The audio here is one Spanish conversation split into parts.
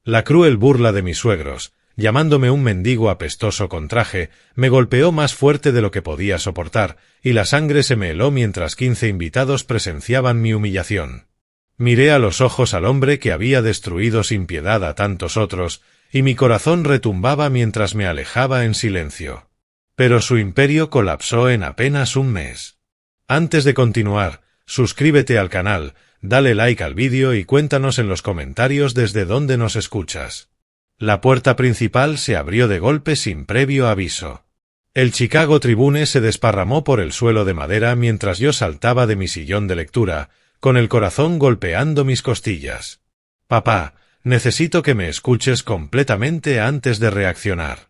La cruel burla de mis suegros, llamándome un mendigo apestoso con traje, me golpeó más fuerte de lo que podía soportar, y la sangre se me heló mientras 15 invitados presenciaban mi humillación. Miré a los ojos al hombre que había destruido sin piedad a tantos otros, y mi corazón retumbaba mientras me alejaba en silencio. Pero su imperio colapsó en apenas un mes. Antes de continuar, suscríbete al canal, dale like al vídeo y cuéntanos en los comentarios desde dónde nos escuchas. La puerta principal se abrió de golpe sin previo aviso. El Chicago Tribune se desparramó por el suelo de madera mientras yo saltaba de mi sillón de lectura, con el corazón golpeando mis costillas. Papá, necesito que me escuches completamente antes de reaccionar.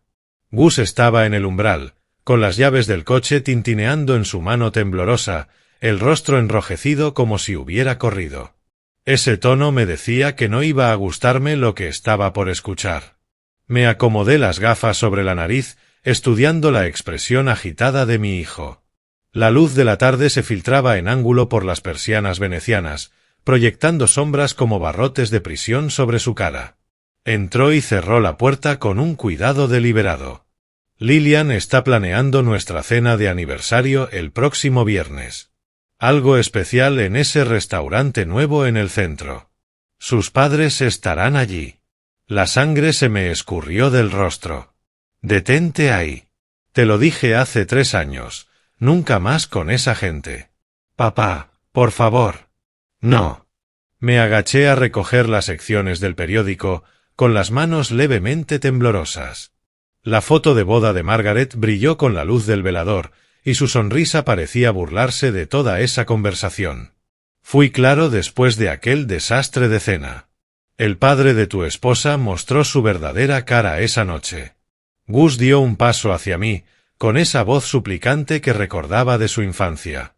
Gus estaba en el umbral, con las llaves del coche tintineando en su mano temblorosa, el rostro enrojecido como si hubiera corrido. Ese tono me decía que no iba a gustarme lo que estaba por escuchar. Me acomodé las gafas sobre la nariz, estudiando la expresión agitada de mi hijo. La luz de la tarde se filtraba en ángulo por las persianas venecianas, proyectando sombras como barrotes de prisión sobre su cara. Entró y cerró la puerta con un cuidado deliberado. Lillian está planeando nuestra cena de aniversario el próximo viernes. Algo especial en ese restaurante nuevo en el centro. Sus padres estarán allí. La sangre se me escurrió del rostro. Detente ahí. Te lo dije hace 3 años. Nunca más con esa gente. Papá, por favor. No. Me agaché a recoger las secciones del periódico, con las manos levemente temblorosas. La foto de boda de Margaret brilló con la luz del velador, y su sonrisa parecía burlarse de toda esa conversación. Fui claro después de aquel desastre de cena. El padre de tu esposa mostró su verdadera cara esa noche. Gus dio un paso hacia mí, con esa voz suplicante que recordaba de su infancia.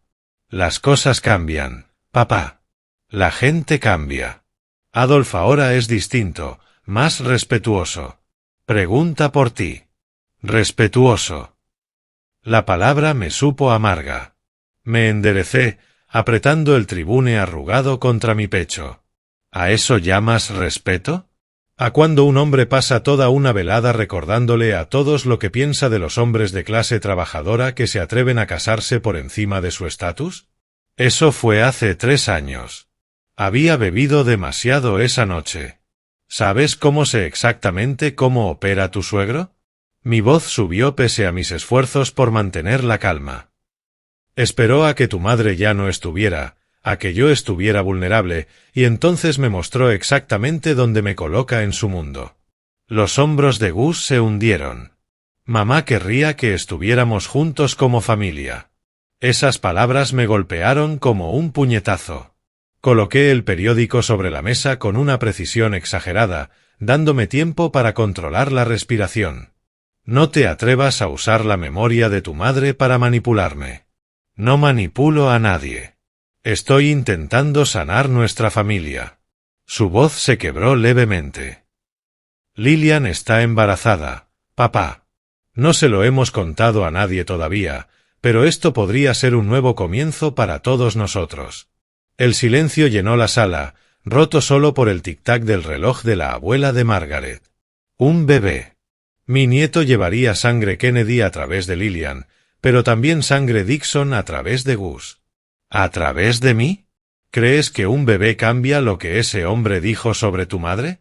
Las cosas cambian, papá. La gente cambia. Adolf ahora es distinto, más respetuoso. Pregunta por ti. Respetuoso. La palabra me supo amarga. Me enderecé, apretando el Tribune arrugado contra mi pecho. ¿A eso llamas respeto? ¿A cuando un hombre pasa toda una velada recordándole a todos lo que piensa de los hombres de clase trabajadora que se atreven a casarse por encima de su estatus? Eso fue hace 3 años. Había bebido demasiado esa noche. ¿Sabes cómo sé exactamente cómo opera tu suegro? Mi voz subió pese a mis esfuerzos por mantener la calma. Esperó a que tu madre ya no estuviera, a que yo estuviera vulnerable, y entonces me mostró exactamente dónde me coloca en su mundo. Los hombros de Gus se hundieron. Mamá querría que estuviéramos juntos como familia. Esas palabras me golpearon como un puñetazo. Coloqué el periódico sobre la mesa con una precisión exagerada, dándome tiempo para controlar la respiración. No te atrevas a usar la memoria de tu madre para manipularme. No manipulo a nadie. Estoy intentando sanar nuestra familia. Su voz se quebró levemente. Lillian está embarazada, papá. No se lo hemos contado a nadie todavía, pero esto podría ser un nuevo comienzo para todos nosotros. El silencio llenó la sala, roto solo por el tic-tac del reloj de la abuela de Margaret. Un bebé. Mi nieto llevaría sangre Kennedy a través de Lillian, pero también sangre Dixon a través de Gus. ¿A través de mí? ¿Crees que un bebé cambia lo que ese hombre dijo sobre tu madre?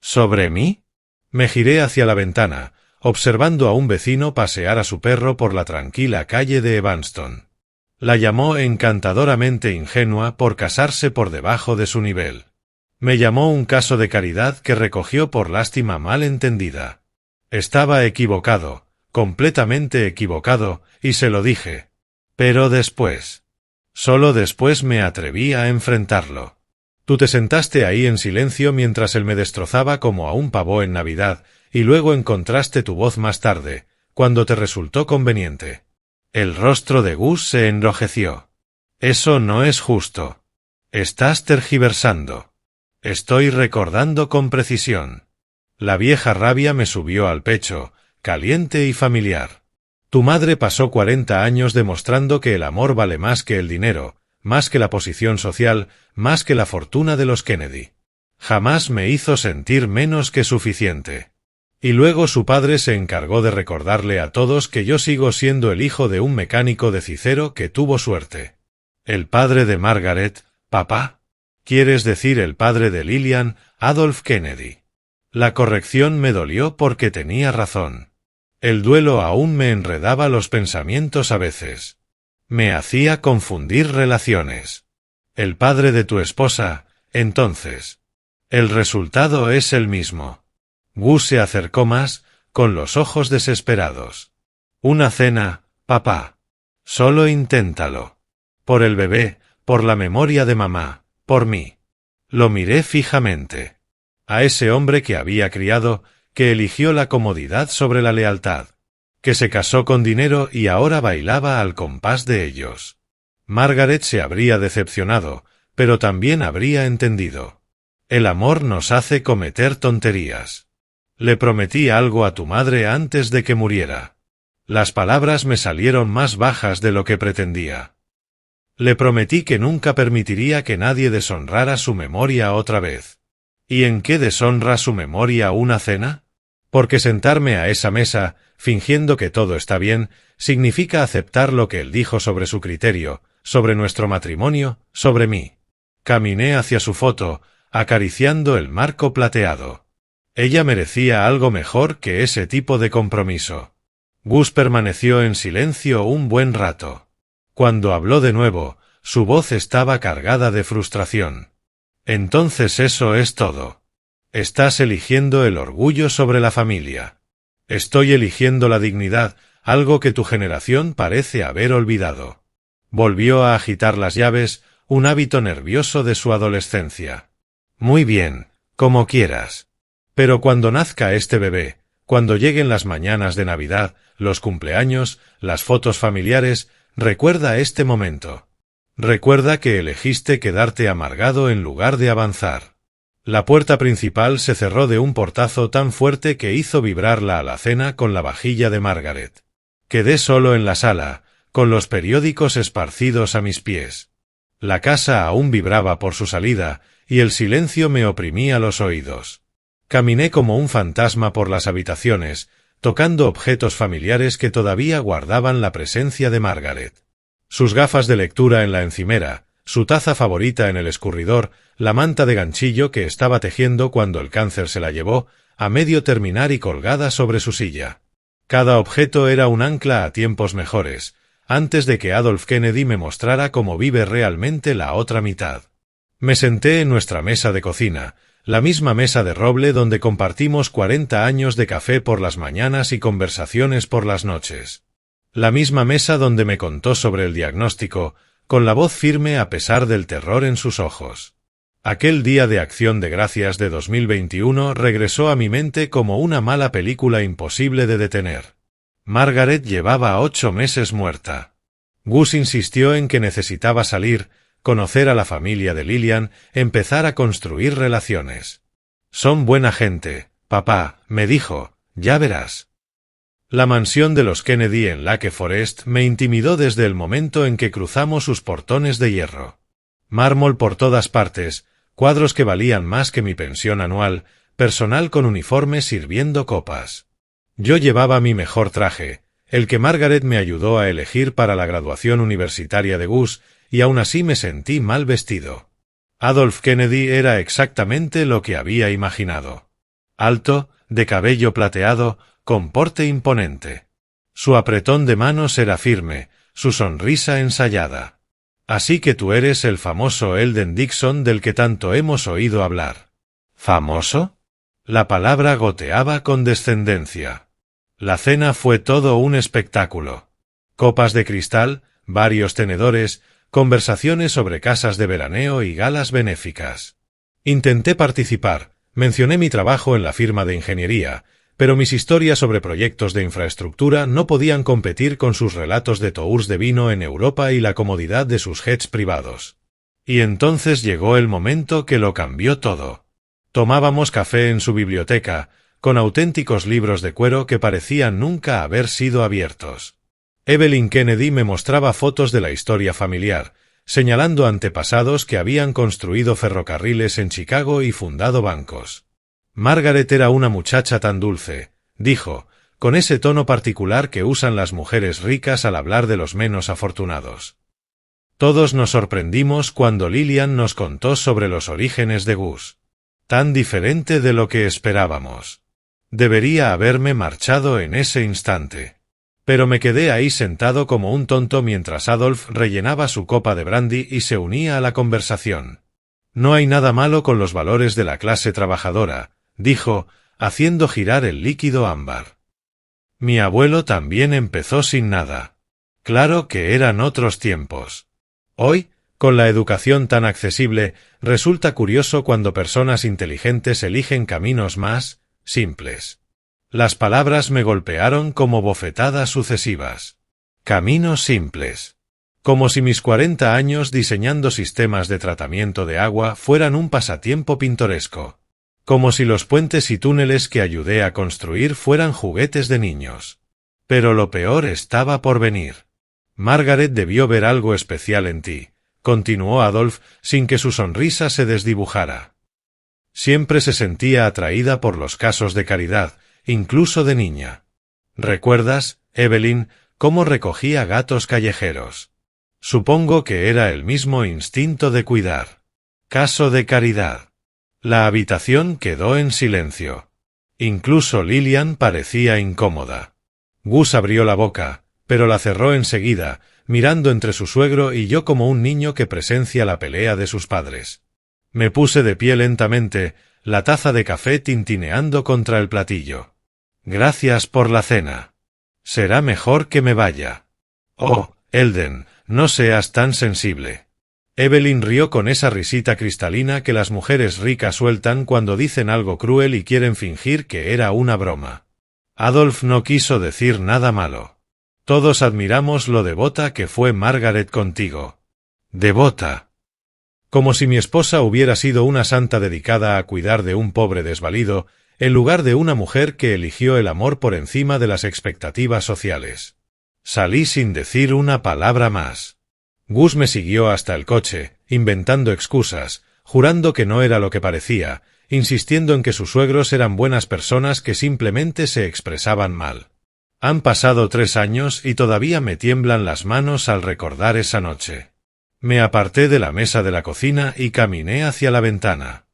¿Sobre mí? Me giré hacia la ventana, observando a un vecino pasear a su perro por la tranquila calle de Evanston. La llamó encantadoramente ingenua por casarse por debajo de su nivel. Me llamó un caso de caridad que recogió por lástima mal entendida. Estaba equivocado, completamente equivocado, y se lo dije. Pero después. Solo después me atreví a enfrentarlo. Tú te sentaste ahí en silencio mientras él me destrozaba como a un pavó en Navidad, y luego encontraste tu voz más tarde, cuando te resultó conveniente. El rostro de Gus se enrojeció. Eso no es justo. Estás tergiversando. Estoy recordando con precisión. La vieja rabia me subió al pecho, caliente y familiar. Tu madre pasó 40 años demostrando que el amor vale más que el dinero, más que la posición social, más que la fortuna de los Kennedy. Jamás me hizo sentir menos que suficiente. Y luego su padre se encargó de recordarle a todos que yo sigo siendo el hijo de un mecánico de Cicero que tuvo suerte. El padre de Margaret, papá. ¿Quieres decir el padre de Lillian, Adolf Kennedy? La corrección me dolió porque tenía razón. El duelo aún me enredaba los pensamientos a veces. Me hacía confundir relaciones. El padre de tu esposa, entonces. El resultado es el mismo. Gus se acercó más, con los ojos desesperados. Una cena, papá. Solo inténtalo. Por el bebé, por la memoria de mamá, por mí. Lo miré fijamente. A ese hombre que había criado, que eligió la comodidad sobre la lealtad. Que se casó con dinero y ahora bailaba al compás de ellos. Margaret se habría decepcionado, pero también habría entendido. El amor nos hace cometer tonterías. Le prometí algo a tu madre antes de que muriera. Las palabras me salieron más bajas de lo que pretendía. Le prometí que nunca permitiría que nadie deshonrara su memoria otra vez. ¿Y en qué deshonra su memoria una cena? Porque sentarme a esa mesa, fingiendo que todo está bien, significa aceptar lo que él dijo sobre su criterio, sobre nuestro matrimonio, sobre mí. Caminé hacia su foto, acariciando el marco plateado. Ella merecía algo mejor que ese tipo de compromiso. Gus permaneció en silencio un buen rato. Cuando habló de nuevo, su voz estaba cargada de frustración. Entonces eso es todo. Estás eligiendo el orgullo sobre la familia. Estoy eligiendo la dignidad, algo que tu generación parece haber olvidado. Volvió a agitar las llaves, un hábito nervioso de su adolescencia. Muy bien, como quieras. Pero cuando nazca este bebé, cuando lleguen las mañanas de Navidad, los cumpleaños, las fotos familiares, recuerda este momento. Recuerda que elegiste quedarte amargado en lugar de avanzar. La puerta principal se cerró de un portazo tan fuerte que hizo vibrar la alacena con la vajilla de Margaret. Quedé solo en la sala, con los periódicos esparcidos a mis pies. La casa aún vibraba por su salida, y el silencio me oprimía los oídos. Caminé como un fantasma por las habitaciones, tocando objetos familiares que todavía guardaban la presencia de Margaret. Sus gafas de lectura en la encimera, su taza favorita en el escurridor, la manta de ganchillo que estaba tejiendo cuando el cáncer se la llevó, a medio terminar y colgada sobre su silla. Cada objeto era un ancla a tiempos mejores, antes de que Adolf Kennedy me mostrara cómo vive realmente la otra mitad. Me senté en nuestra mesa de cocina, la misma mesa de roble donde compartimos 40 años de café por las mañanas y conversaciones por las noches. La misma mesa donde me contó sobre el diagnóstico, con la voz firme a pesar del terror en sus ojos. Aquel día de Acción de Gracias de 2021 regresó a mi mente como una mala película imposible de detener. Margaret llevaba 8 meses muerta. Gus insistió en que necesitaba salir, conocer a la familia de Lillian, empezar a construir relaciones. Son buena gente, papá, me dijo, ya verás. La mansión de los Kennedy en Lake Forest me intimidó desde el momento en que cruzamos sus portones de hierro. Mármol por todas partes, cuadros que valían más que mi pensión anual, personal con uniforme sirviendo copas. Yo llevaba mi mejor traje, el que Margaret me ayudó a elegir para la graduación universitaria de Gus, y aún así me sentí mal vestido. Adolf Kennedy era exactamente lo que había imaginado. Alto, de cabello plateado, con porte imponente. Su apretón de manos era firme, su sonrisa ensayada. Así que tú eres el famoso Eldon Dixon del que tanto hemos oído hablar. ¿Famoso? La palabra goteaba con descendencia. La cena fue todo un espectáculo. Copas de cristal, varios tenedores, conversaciones sobre casas de veraneo y galas benéficas. Intenté participar, mencioné mi trabajo en la firma de ingeniería, pero mis historias sobre proyectos de infraestructura no podían competir con sus relatos de tours de vino en Europa y la comodidad de sus jets privados. Y entonces llegó el momento que lo cambió todo. Tomábamos café en su biblioteca, con auténticos libros de cuero que parecían nunca haber sido abiertos. Evelyn Kennedy me mostraba fotos de la historia familiar, señalando antepasados que habían construido ferrocarriles en Chicago y fundado bancos. Margaret era una muchacha tan dulce, dijo, con ese tono particular que usan las mujeres ricas al hablar de los menos afortunados. Todos nos sorprendimos cuando Lillian nos contó sobre los orígenes de Gus. Tan diferente de lo que esperábamos. Debería haberme marchado en ese instante. Pero me quedé ahí sentado como un tonto mientras Adolf rellenaba su copa de brandy y se unía a la conversación. No hay nada malo con los valores de la clase trabajadora, dijo, haciendo girar el líquido ámbar. Mi abuelo también empezó sin nada. Claro que eran otros tiempos. Hoy, con la educación tan accesible, resulta curioso cuando personas inteligentes eligen caminos más simples. Las palabras me golpearon como bofetadas sucesivas. Caminos simples. Como si mis 40 años diseñando sistemas de tratamiento de agua fueran un pasatiempo pintoresco. Como si los puentes y túneles que ayudé a construir fueran juguetes de niños. Pero lo peor estaba por venir. Margaret debió ver algo especial en ti, continuó Adolf sin que su sonrisa se desdibujara. Siempre se sentía atraída por los casos de caridad, incluso de niña. ¿Recuerdas, Evelyn, cómo recogía gatos callejeros? Supongo que era el mismo instinto de cuidar. Caso de caridad. La habitación quedó en silencio. Incluso Lillian parecía incómoda. Gus abrió la boca, pero la cerró enseguida, mirando entre su suegro y yo como un niño que presencia la pelea de sus padres. Me puse de pie lentamente, la taza de café tintineando contra el platillo. Gracias por la cena. Será mejor que me vaya. Oh, Elden, no seas tan sensible. Evelyn rió con esa risita cristalina que las mujeres ricas sueltan cuando dicen algo cruel y quieren fingir que era una broma. Adolf no quiso decir nada malo. Todos admiramos lo devota que fue Margaret contigo. Devota. Como si mi esposa hubiera sido una santa dedicada a cuidar de un pobre desvalido, en lugar de una mujer que eligió el amor por encima de las expectativas sociales. Salí sin decir una palabra más. Gus me siguió hasta el coche, inventando excusas, jurando que no era lo que parecía, insistiendo en que sus suegros eran buenas personas que simplemente se expresaban mal. Han pasado 3 años y todavía me tiemblan las manos al recordar esa noche. Me aparté de la mesa de la cocina y caminé hacia la ventana.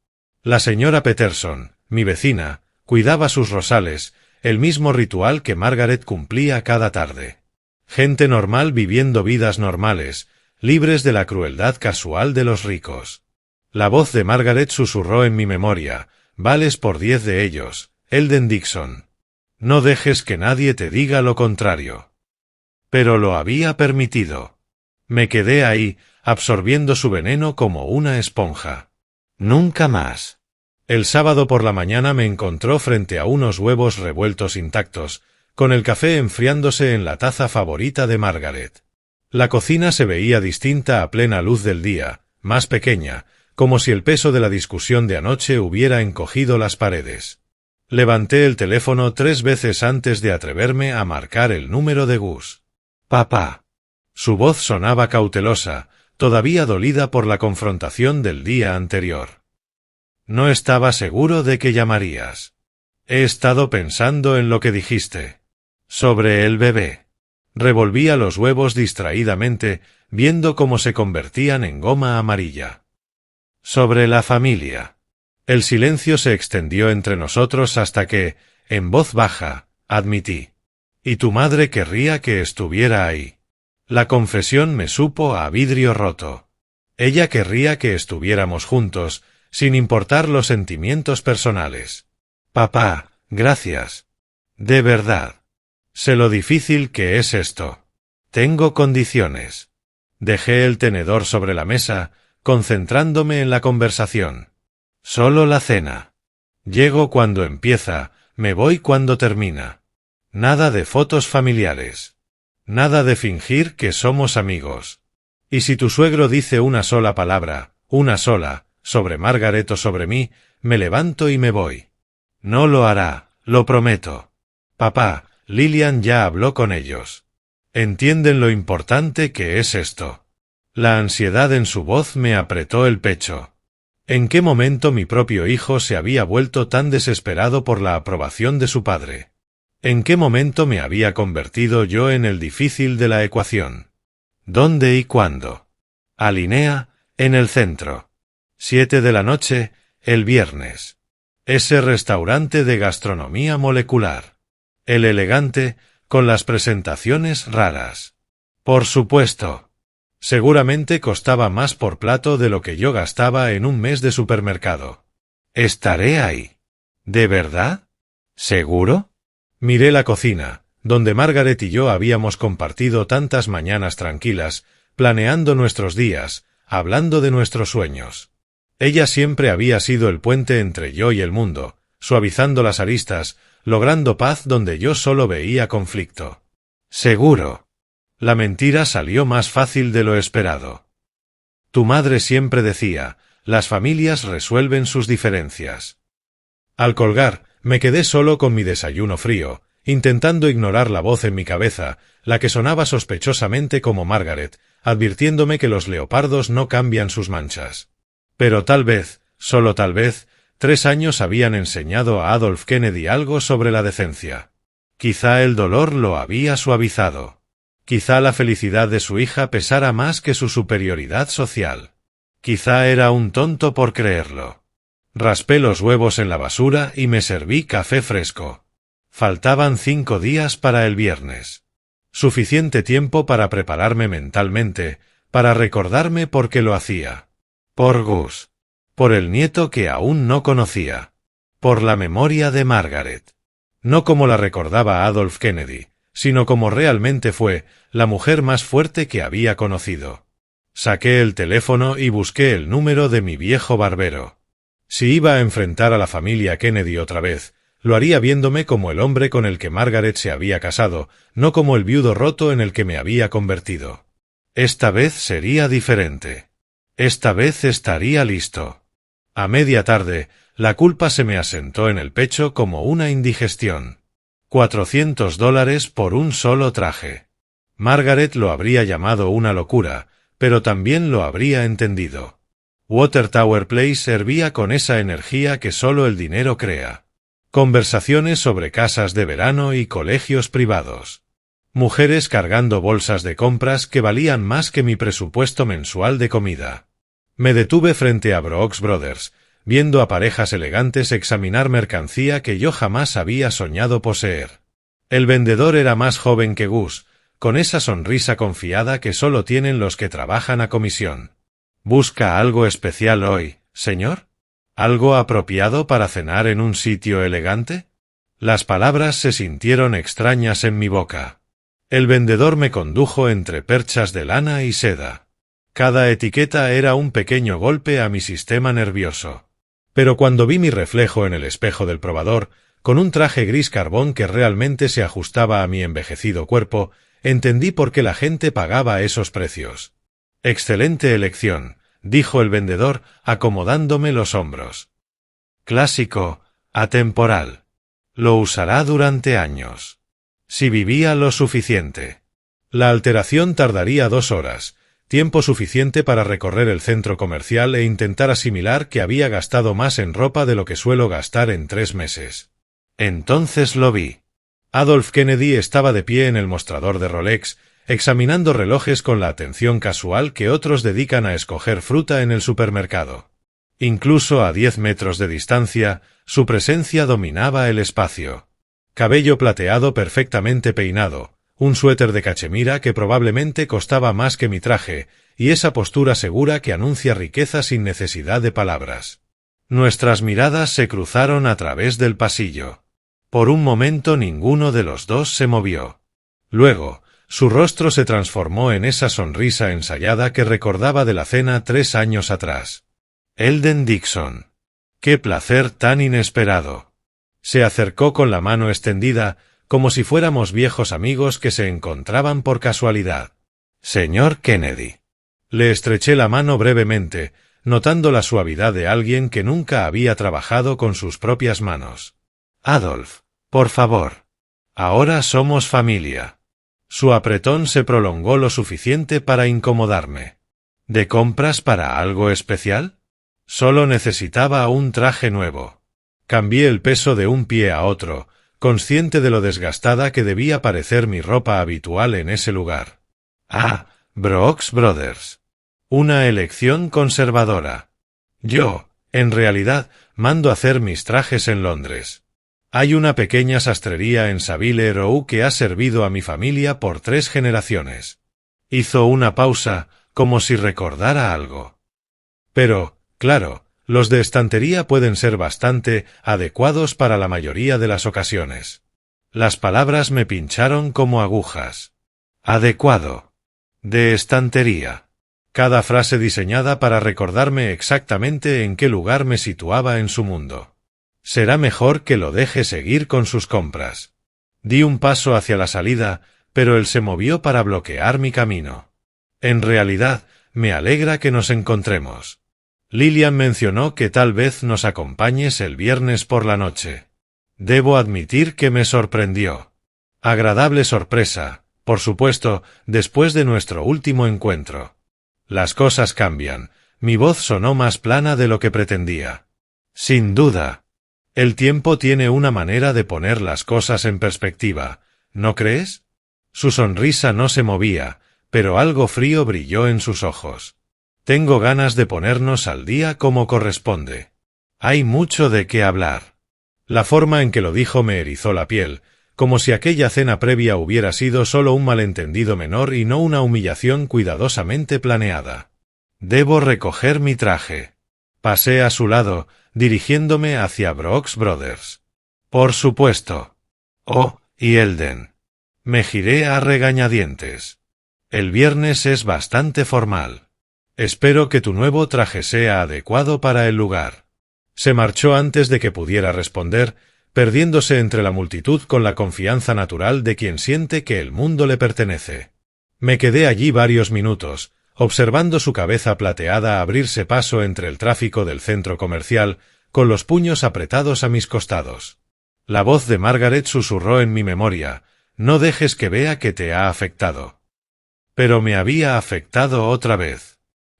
La señora Peterson, mi vecina, cuidaba sus rosales, el mismo ritual que Margaret cumplía cada tarde. Gente normal viviendo vidas normales, libres de la crueldad casual de los ricos. La voz de Margaret susurró en mi memoria, vales por 10 de ellos, Elden Dixon. No dejes que nadie te diga lo contrario. Pero lo había permitido. Me quedé ahí, absorbiendo su veneno como una esponja. Nunca más. El sábado por la mañana me encontró frente a unos huevos revueltos intactos, con el café enfriándose en la taza favorita de Margaret. La cocina se veía distinta a plena luz del día, más pequeña, como si el peso de la discusión de anoche hubiera encogido las paredes. Levanté el teléfono 3 veces antes de atreverme a marcar el número de Gus. Papá. Su voz sonaba cautelosa, todavía dolida por la confrontación del día anterior. No estaba seguro de que llamarías. He estado pensando en lo que dijiste. Sobre el bebé. Revolvía los huevos distraídamente, viendo cómo se convertían en goma amarilla. Sobre la familia. El silencio se extendió entre nosotros hasta que, en voz baja, admití. Y tu madre querría que estuviera ahí. La confesión me supo a vidrio roto. Ella querría que estuviéramos juntos, sin importar los sentimientos personales. Papá, gracias. De verdad. Sé lo difícil que es esto. Tengo condiciones. Dejé el tenedor sobre la mesa, concentrándome en la conversación. Solo la cena. Llego cuando empieza, me voy cuando termina. Nada de fotos familiares. Nada de fingir que somos amigos. Y si tu suegro dice una sola palabra, una sola, sobre Margaret o sobre mí, me levanto y me voy. No lo hará, lo prometo. Papá, Lillian ya habló con ellos. Entienden lo importante que es esto. La ansiedad en su voz me apretó el pecho. ¿En qué momento mi propio hijo se había vuelto tan desesperado por la aprobación de su padre? ¿En qué momento me había convertido yo en el difícil de la ecuación? ¿Dónde y cuándo? Alinea, en el centro. 7 de la noche, el viernes. Ese restaurante de gastronomía molecular. El elegante, con las presentaciones raras. Por supuesto. Seguramente costaba más por plato de lo que yo gastaba en un mes de supermercado. Estaré ahí. ¿De verdad? ¿Seguro? Miré la cocina, donde Margaret y yo habíamos compartido tantas mañanas tranquilas, planeando nuestros días, hablando de nuestros sueños. Ella siempre había sido el puente entre yo y el mundo, suavizando las aristas, logrando paz donde yo solo veía conflicto. Seguro. La mentira salió más fácil de lo esperado. Tu madre siempre decía, las familias resuelven sus diferencias. Al colgar, me quedé solo con mi desayuno frío, intentando ignorar la voz en mi cabeza, la que sonaba sospechosamente como Margaret, advirtiéndome que los leopardos no cambian sus manchas. Pero tal vez, solo tal vez, 3 años habían enseñado a Adolf Kennedy algo sobre la decencia. Quizá el dolor lo había suavizado. Quizá la felicidad de su hija pesara más que su superioridad social. Quizá era un tonto por creerlo. Raspé los huevos en la basura y me serví café fresco. Faltaban 5 días para el viernes. Suficiente tiempo para prepararme mentalmente, para recordarme por qué lo hacía. Por Gus. Por el nieto que aún no conocía. Por la memoria de Margaret. No como la recordaba Adolf Kennedy, sino como realmente fue, la mujer más fuerte que había conocido. Saqué el teléfono y busqué el número de mi viejo barbero. Si iba a enfrentar a la familia Kennedy otra vez, lo haría viéndome como el hombre con el que Margaret se había casado, no como el viudo roto en el que me había convertido. Esta vez sería diferente. Esta vez estaría listo. A media tarde, la culpa se me asentó en el pecho como una indigestión. $400 por un solo traje. Margaret lo habría llamado una locura, pero también lo habría entendido. Water Tower Place hervía con esa energía que solo el dinero crea. Conversaciones sobre casas de verano y colegios privados. Mujeres cargando bolsas de compras que valían más que mi presupuesto mensual de comida. Me detuve frente a Brooks Brothers, viendo a parejas elegantes examinar mercancía que yo jamás había soñado poseer. El vendedor era más joven que Gus, con esa sonrisa confiada que solo tienen los que trabajan a comisión. ¿Busca algo especial hoy, señor? ¿Algo apropiado para cenar en un sitio elegante? Las palabras se sintieron extrañas en mi boca. El vendedor me condujo entre perchas de lana y seda. Cada etiqueta era un pequeño golpe a mi sistema nervioso. Pero cuando vi mi reflejo en el espejo del probador, con un traje gris carbón que realmente se ajustaba a mi envejecido cuerpo, entendí por qué la gente pagaba esos precios. Excelente elección, dijo el vendedor, acomodándome los hombros. Clásico, atemporal. Lo usará durante años. Si vivía lo suficiente. La alteración tardaría 2 horas. Tiempo suficiente para recorrer el centro comercial e intentar asimilar que había gastado más en ropa de lo que suelo gastar en 3 meses. Entonces lo vi. Adolf Kennedy estaba de pie en el mostrador de Rolex, examinando relojes con la atención casual que otros dedican a escoger fruta en el supermercado. Incluso a 10 metros de distancia, su presencia dominaba el espacio. Cabello plateado perfectamente peinado, un suéter de cachemira que probablemente costaba más que mi traje, y esa postura segura que anuncia riqueza sin necesidad de palabras. Nuestras miradas se cruzaron a través del pasillo. Por un momento ninguno de los dos se movió. Luego, su rostro se transformó en esa sonrisa ensayada que recordaba de la cena 3 años atrás. Eldon Dixon. ¡Qué placer tan inesperado! Se acercó con la mano extendida, como si fuéramos viejos amigos que se encontraban por casualidad. Señor Kennedy. Le estreché la mano brevemente, notando la suavidad de alguien que nunca había trabajado con sus propias manos. Adolf, por favor. Ahora somos familia. Su apretón se prolongó lo suficiente para incomodarme. ¿De compras para algo especial? Solo necesitaba un traje nuevo. Cambié el peso de un pie a otro, consciente de lo desgastada que debía parecer mi ropa habitual en ese lugar. Ah, Brooks Brothers. Una elección conservadora. Yo, en realidad, mando hacer mis trajes en Londres. Hay una pequeña sastrería en Savile Row que ha servido a mi familia por 3 generaciones. Hizo una pausa, como si recordara algo. Pero, claro, los de estantería pueden ser bastante adecuados para la mayoría de las ocasiones. Las palabras me pincharon como agujas. Adecuado. De estantería. Cada frase diseñada para recordarme exactamente en qué lugar me situaba en su mundo. Será mejor que lo deje seguir con sus compras. Di un paso hacia la salida, pero él se movió para bloquear mi camino. En realidad, me alegra que nos encontremos. Lillian mencionó que tal vez nos acompañes el viernes por la noche. Debo admitir que me sorprendió. Agradable sorpresa, por supuesto, después de nuestro último encuentro. Las cosas cambian. Mi voz sonó más plana de lo que pretendía. Sin duda. El tiempo tiene una manera de poner las cosas en perspectiva, ¿no crees? Su sonrisa no se movía, pero algo frío brilló en sus ojos. Tengo ganas de ponernos al día como corresponde. Hay mucho de qué hablar. La forma en que lo dijo me erizó la piel, como si aquella cena previa hubiera sido solo un malentendido menor y no una humillación cuidadosamente planeada. Debo recoger mi traje. Pasé a su lado, dirigiéndome hacia Brooks Brothers. Por supuesto. Oh, y Elden. Me giré a regañadientes. El viernes es bastante formal. Espero que tu nuevo traje sea adecuado para el lugar. Se marchó antes de que pudiera responder, perdiéndose entre la multitud con la confianza natural de quien siente que el mundo le pertenece. Me quedé allí varios minutos, observando su cabeza plateada abrirse paso entre el tráfico del centro comercial, con los puños apretados a mis costados. La voz de Margaret susurró en mi memoria: no dejes que vea que te ha afectado. Pero me había afectado otra vez.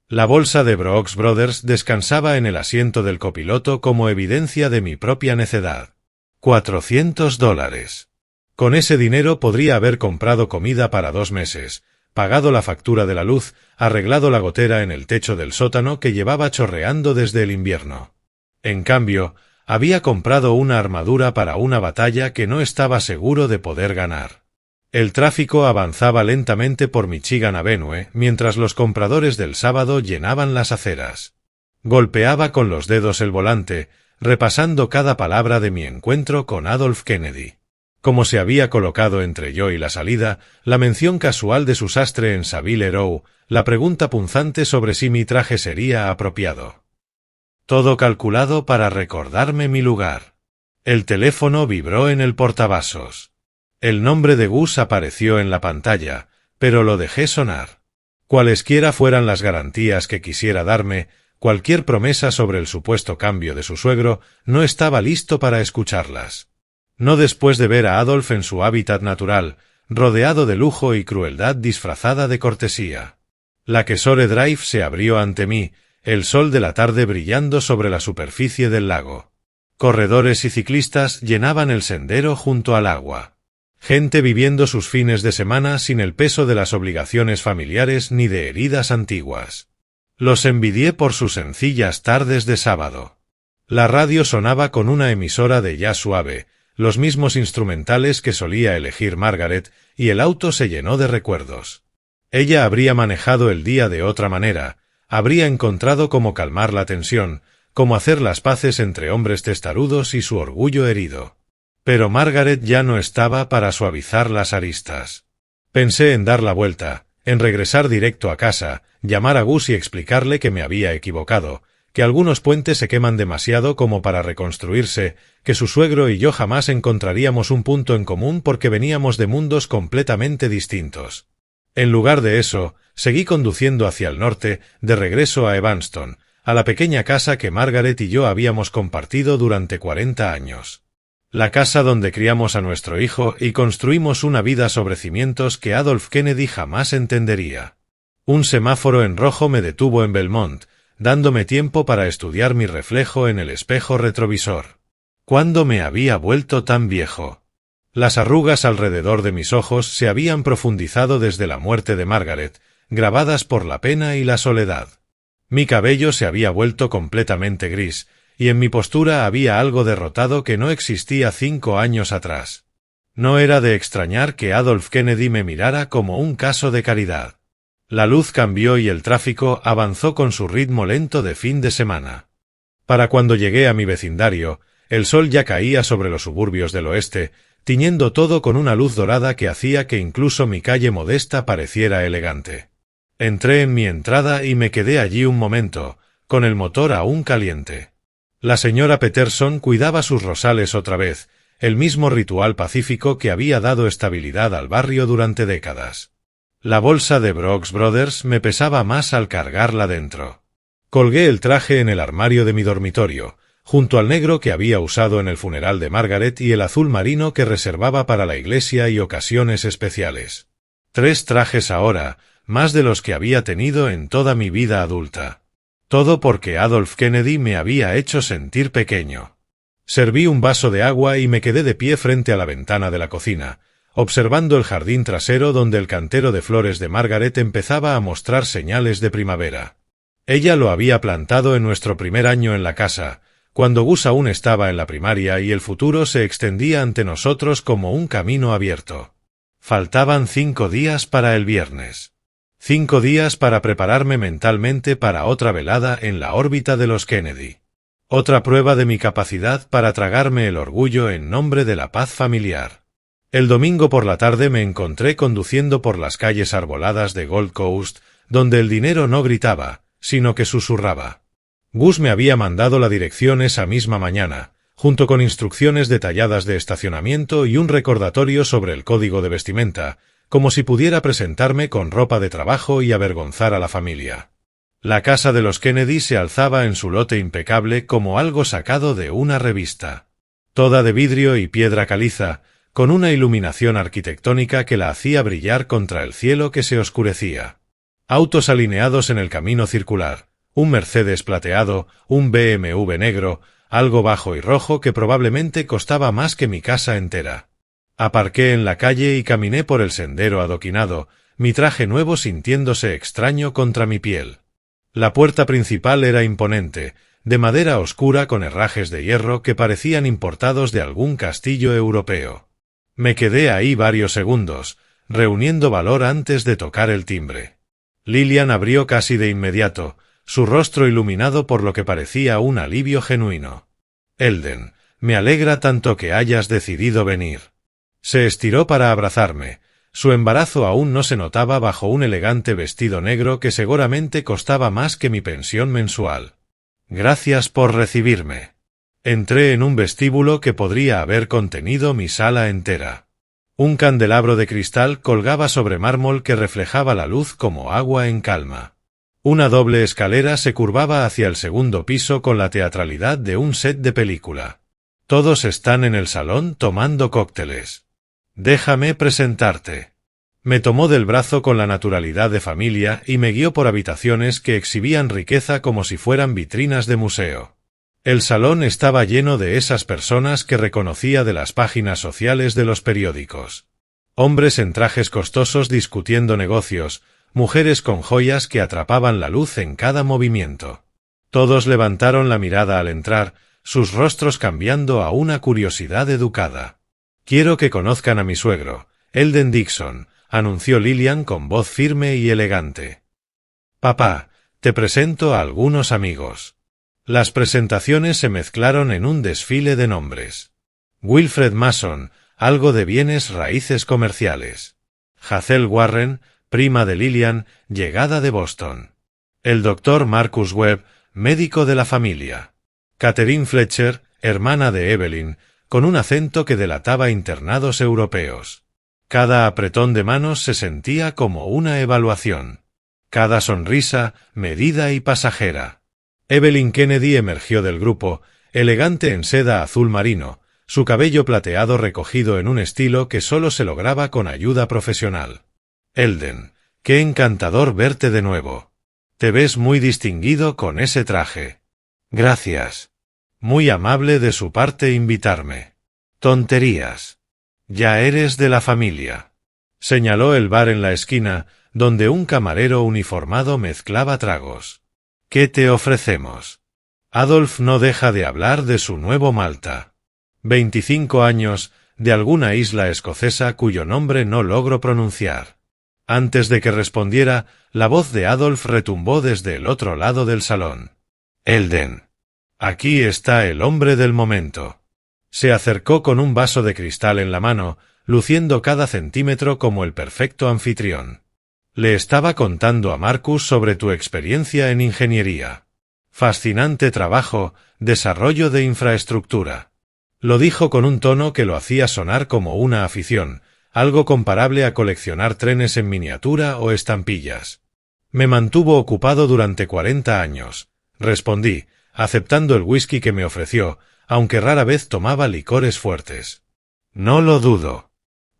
La bolsa de Brooks Brothers descansaba en el asiento del copiloto como evidencia de mi propia necedad. $400. Con ese dinero podría haber comprado comida para 2 meses, pagado la factura de la luz, arreglado la gotera en el techo del sótano que llevaba chorreando desde el invierno. En cambio, había comprado una armadura para una batalla que no estaba seguro de poder ganar. El tráfico avanzaba lentamente por Michigan Avenue mientras los compradores del sábado llenaban las aceras. Golpeaba con los dedos el volante, repasando cada palabra de mi encuentro con Adolf Kennedy. Como se había colocado entre yo y la salida, la mención casual de su sastre en Savile Row, la pregunta punzante sobre si mi traje sería apropiado. Todo calculado para recordarme mi lugar. El teléfono vibró en el portavasos. El nombre de Gus apareció en la pantalla, pero lo dejé sonar. Cualesquiera fueran las garantías que quisiera darme, cualquier promesa sobre el supuesto cambio de su suegro, no estaba listo para escucharlas. No después de ver a Adolf en su hábitat natural, rodeado de lujo y crueldad disfrazada de cortesía. La Kesore Drive se abrió ante mí, el sol de la tarde brillando sobre la superficie del lago. Corredores y ciclistas llenaban el sendero junto al agua. Gente viviendo sus fines de semana sin el peso de las obligaciones familiares ni de heridas antiguas. Los envidié por sus sencillas tardes de sábado. La radio sonaba con una emisora de jazz suave, los mismos instrumentales que solía elegir Margaret, y el auto se llenó de recuerdos. Ella habría manejado el día de otra manera, habría encontrado cómo calmar la tensión, cómo hacer las paces entre hombres testarudos y su orgullo herido. Pero Margaret ya no estaba para suavizar las aristas. Pensé en dar la vuelta, en regresar directo a casa, llamar a Gus y explicarle que me había equivocado, que algunos puentes se queman demasiado como para reconstruirse, que su suegro y yo jamás encontraríamos un punto en común porque veníamos de mundos completamente distintos. En lugar de eso, seguí conduciendo hacia el norte, de regreso a Evanston, a la pequeña casa que Margaret y yo habíamos compartido durante 40 años. La casa donde criamos a nuestro hijo y construimos una vida sobre cimientos que Adolf Kennedy jamás entendería. Un semáforo en rojo me detuvo en Belmont, dándome tiempo para estudiar mi reflejo en el espejo retrovisor. ¿Cuándo me había vuelto tan viejo? Las arrugas alrededor de mis ojos se habían profundizado desde la muerte de Margaret, grabadas por la pena y la soledad. Mi cabello se había vuelto completamente gris, y en mi postura había algo derrotado que no existía 5 años atrás. No era de extrañar que Adolf Kennedy me mirara como un caso de caridad. La luz cambió y el tráfico avanzó con su ritmo lento de fin de semana. Para cuando llegué a mi vecindario, el sol ya caía sobre los suburbios del oeste, tiñendo todo con una luz dorada que hacía que incluso mi calle modesta pareciera elegante. Entré en mi entrada y me quedé allí un momento, con el motor aún caliente. La señora Peterson cuidaba sus rosales otra vez, el mismo ritual pacífico que había dado estabilidad al barrio durante décadas. La bolsa de Brooks Brothers me pesaba más al cargarla dentro. Colgué el traje en el armario de mi dormitorio, junto al negro que había usado en el funeral de Margaret y el azul marino que reservaba para la iglesia y ocasiones especiales. 3 trajes ahora, más de los que había tenido en toda mi vida adulta. Todo porque Adolf Kennedy me había hecho sentir pequeño. Serví un vaso de agua y me quedé de pie frente a la ventana de la cocina, observando el jardín trasero donde el cantero de flores de Margaret empezaba a mostrar señales de primavera. Ella lo había plantado en nuestro primer año en la casa, cuando Gus aún estaba en la primaria y el futuro se extendía ante nosotros como un camino abierto. Faltaban 5 días para el viernes. 5 días para prepararme mentalmente para otra velada en la órbita de los Kennedy. Otra prueba de mi capacidad para tragarme el orgullo en nombre de la paz familiar. El domingo por la tarde me encontré conduciendo por las calles arboladas de Gold Coast, donde el dinero no gritaba, sino que susurraba. Gus me había mandado la dirección esa misma mañana, junto con instrucciones detalladas de estacionamiento y un recordatorio sobre el código de vestimenta, como si pudiera presentarme con ropa de trabajo y avergonzar a la familia. La casa de los Kennedy se alzaba en su lote impecable como algo sacado de una revista. Toda de vidrio y piedra caliza, con una iluminación arquitectónica que la hacía brillar contra el cielo que se oscurecía. Autos alineados en el camino circular, un Mercedes plateado, un BMW negro, algo bajo y rojo que probablemente costaba más que mi casa entera. Aparqué en la calle y caminé por el sendero adoquinado, mi traje nuevo sintiéndose extraño contra mi piel. La puerta principal era imponente, de madera oscura con herrajes de hierro que parecían importados de algún castillo europeo. Me quedé ahí varios segundos, reuniendo valor antes de tocar el timbre. Lillian abrió casi de inmediato, su rostro iluminado por lo que parecía un alivio genuino. «Elden, me alegra tanto que hayas decidido venir». Se estiró para abrazarme. Su embarazo aún no se notaba bajo un elegante vestido negro que seguramente costaba más que mi pensión mensual. «Gracias por recibirme». Entré en un vestíbulo que podría haber contenido mi sala entera. Un candelabro de cristal colgaba sobre mármol que reflejaba la luz como agua en calma. Una doble escalera se curvaba hacia el segundo piso con la teatralidad de un set de película. Todos están en el salón tomando cócteles. «Déjame presentarte». Me tomó del brazo con la naturalidad de familia y me guió por habitaciones que exhibían riqueza como si fueran vitrinas de museo. El salón estaba lleno de esas personas que reconocía de las páginas sociales de los periódicos. Hombres en trajes costosos discutiendo negocios, mujeres con joyas que atrapaban la luz en cada movimiento. Todos levantaron la mirada al entrar, sus rostros cambiando a una curiosidad educada. «Quiero que conozcan a mi suegro, Elden Dixon», anunció Lillian con voz firme y elegante. «Papá, te presento a algunos amigos». Las presentaciones se mezclaron en un desfile de nombres. Wilfred Mason, algo de bienes raíces comerciales. Hazel Warren, prima de Lillian, llegada de Boston. El doctor Marcus Webb, médico de la familia. Catherine Fletcher, hermana de Evelyn, con un acento que delataba internados europeos. Cada apretón de manos se sentía como una evaluación. Cada sonrisa, medida y pasajera. Evelyn Kennedy emergió del grupo, elegante en seda azul marino, su cabello plateado recogido en un estilo que solo se lograba con ayuda profesional. «Elden, Qué encantador verte de nuevo. Te ves muy distinguido con ese traje. Gracias. Muy amable de su parte invitarme. Tonterías. Ya eres de la familia. Señaló el bar en la esquina, donde un camarero uniformado mezclaba tragos. ¿Qué te ofrecemos? Adolf no deja de hablar de su nuevo Malta. 25 años, de alguna isla escocesa cuyo nombre no logro pronunciar. Antes de que respondiera, la voz de Adolf retumbó desde el otro lado del salón. Elden. Aquí está el hombre del momento. Se acercó con un vaso de cristal en la mano, luciendo cada centímetro como el perfecto anfitrión. Le estaba contando a Marcus sobre tu experiencia en ingeniería. Fascinante trabajo, desarrollo de infraestructura. Lo dijo con un tono que lo hacía sonar como una afición, algo comparable a coleccionar trenes en miniatura o estampillas. Me mantuvo ocupado durante 40 años, respondí, aceptando el whisky que me ofreció, aunque rara vez tomaba licores fuertes. No lo dudo.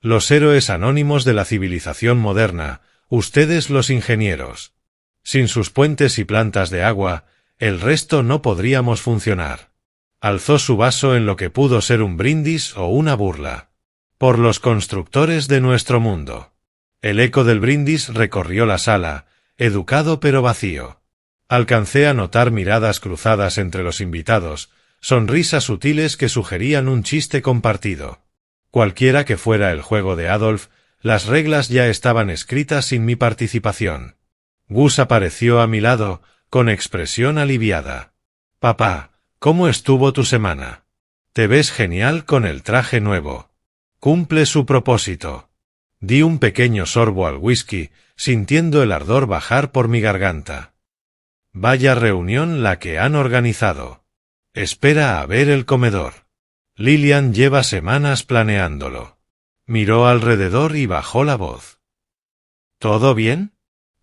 Los héroes anónimos de la civilización moderna, ustedes los ingenieros. Sin sus puentes y plantas de agua, el resto no podríamos funcionar. Alzó su vaso en lo que pudo ser un brindis o una burla. Por los constructores de nuestro mundo. El eco del brindis recorrió la sala, educado pero vacío. Alcancé a notar miradas cruzadas entre los invitados, sonrisas sutiles que sugerían un chiste compartido. Cualquiera que fuera el juego de Adolf, las reglas ya estaban escritas sin mi participación. Gus apareció a mi lado, con expresión aliviada. Papá, ¿cómo estuvo tu semana? Te ves genial con el traje nuevo. Cumple su propósito. Di un pequeño sorbo al whisky, sintiendo el ardor bajar por mi garganta. Vaya reunión la que han organizado. Espera a ver el comedor. Lillian lleva semanas planeándolo. Miró alrededor y bajó la voz. ¿Todo bien?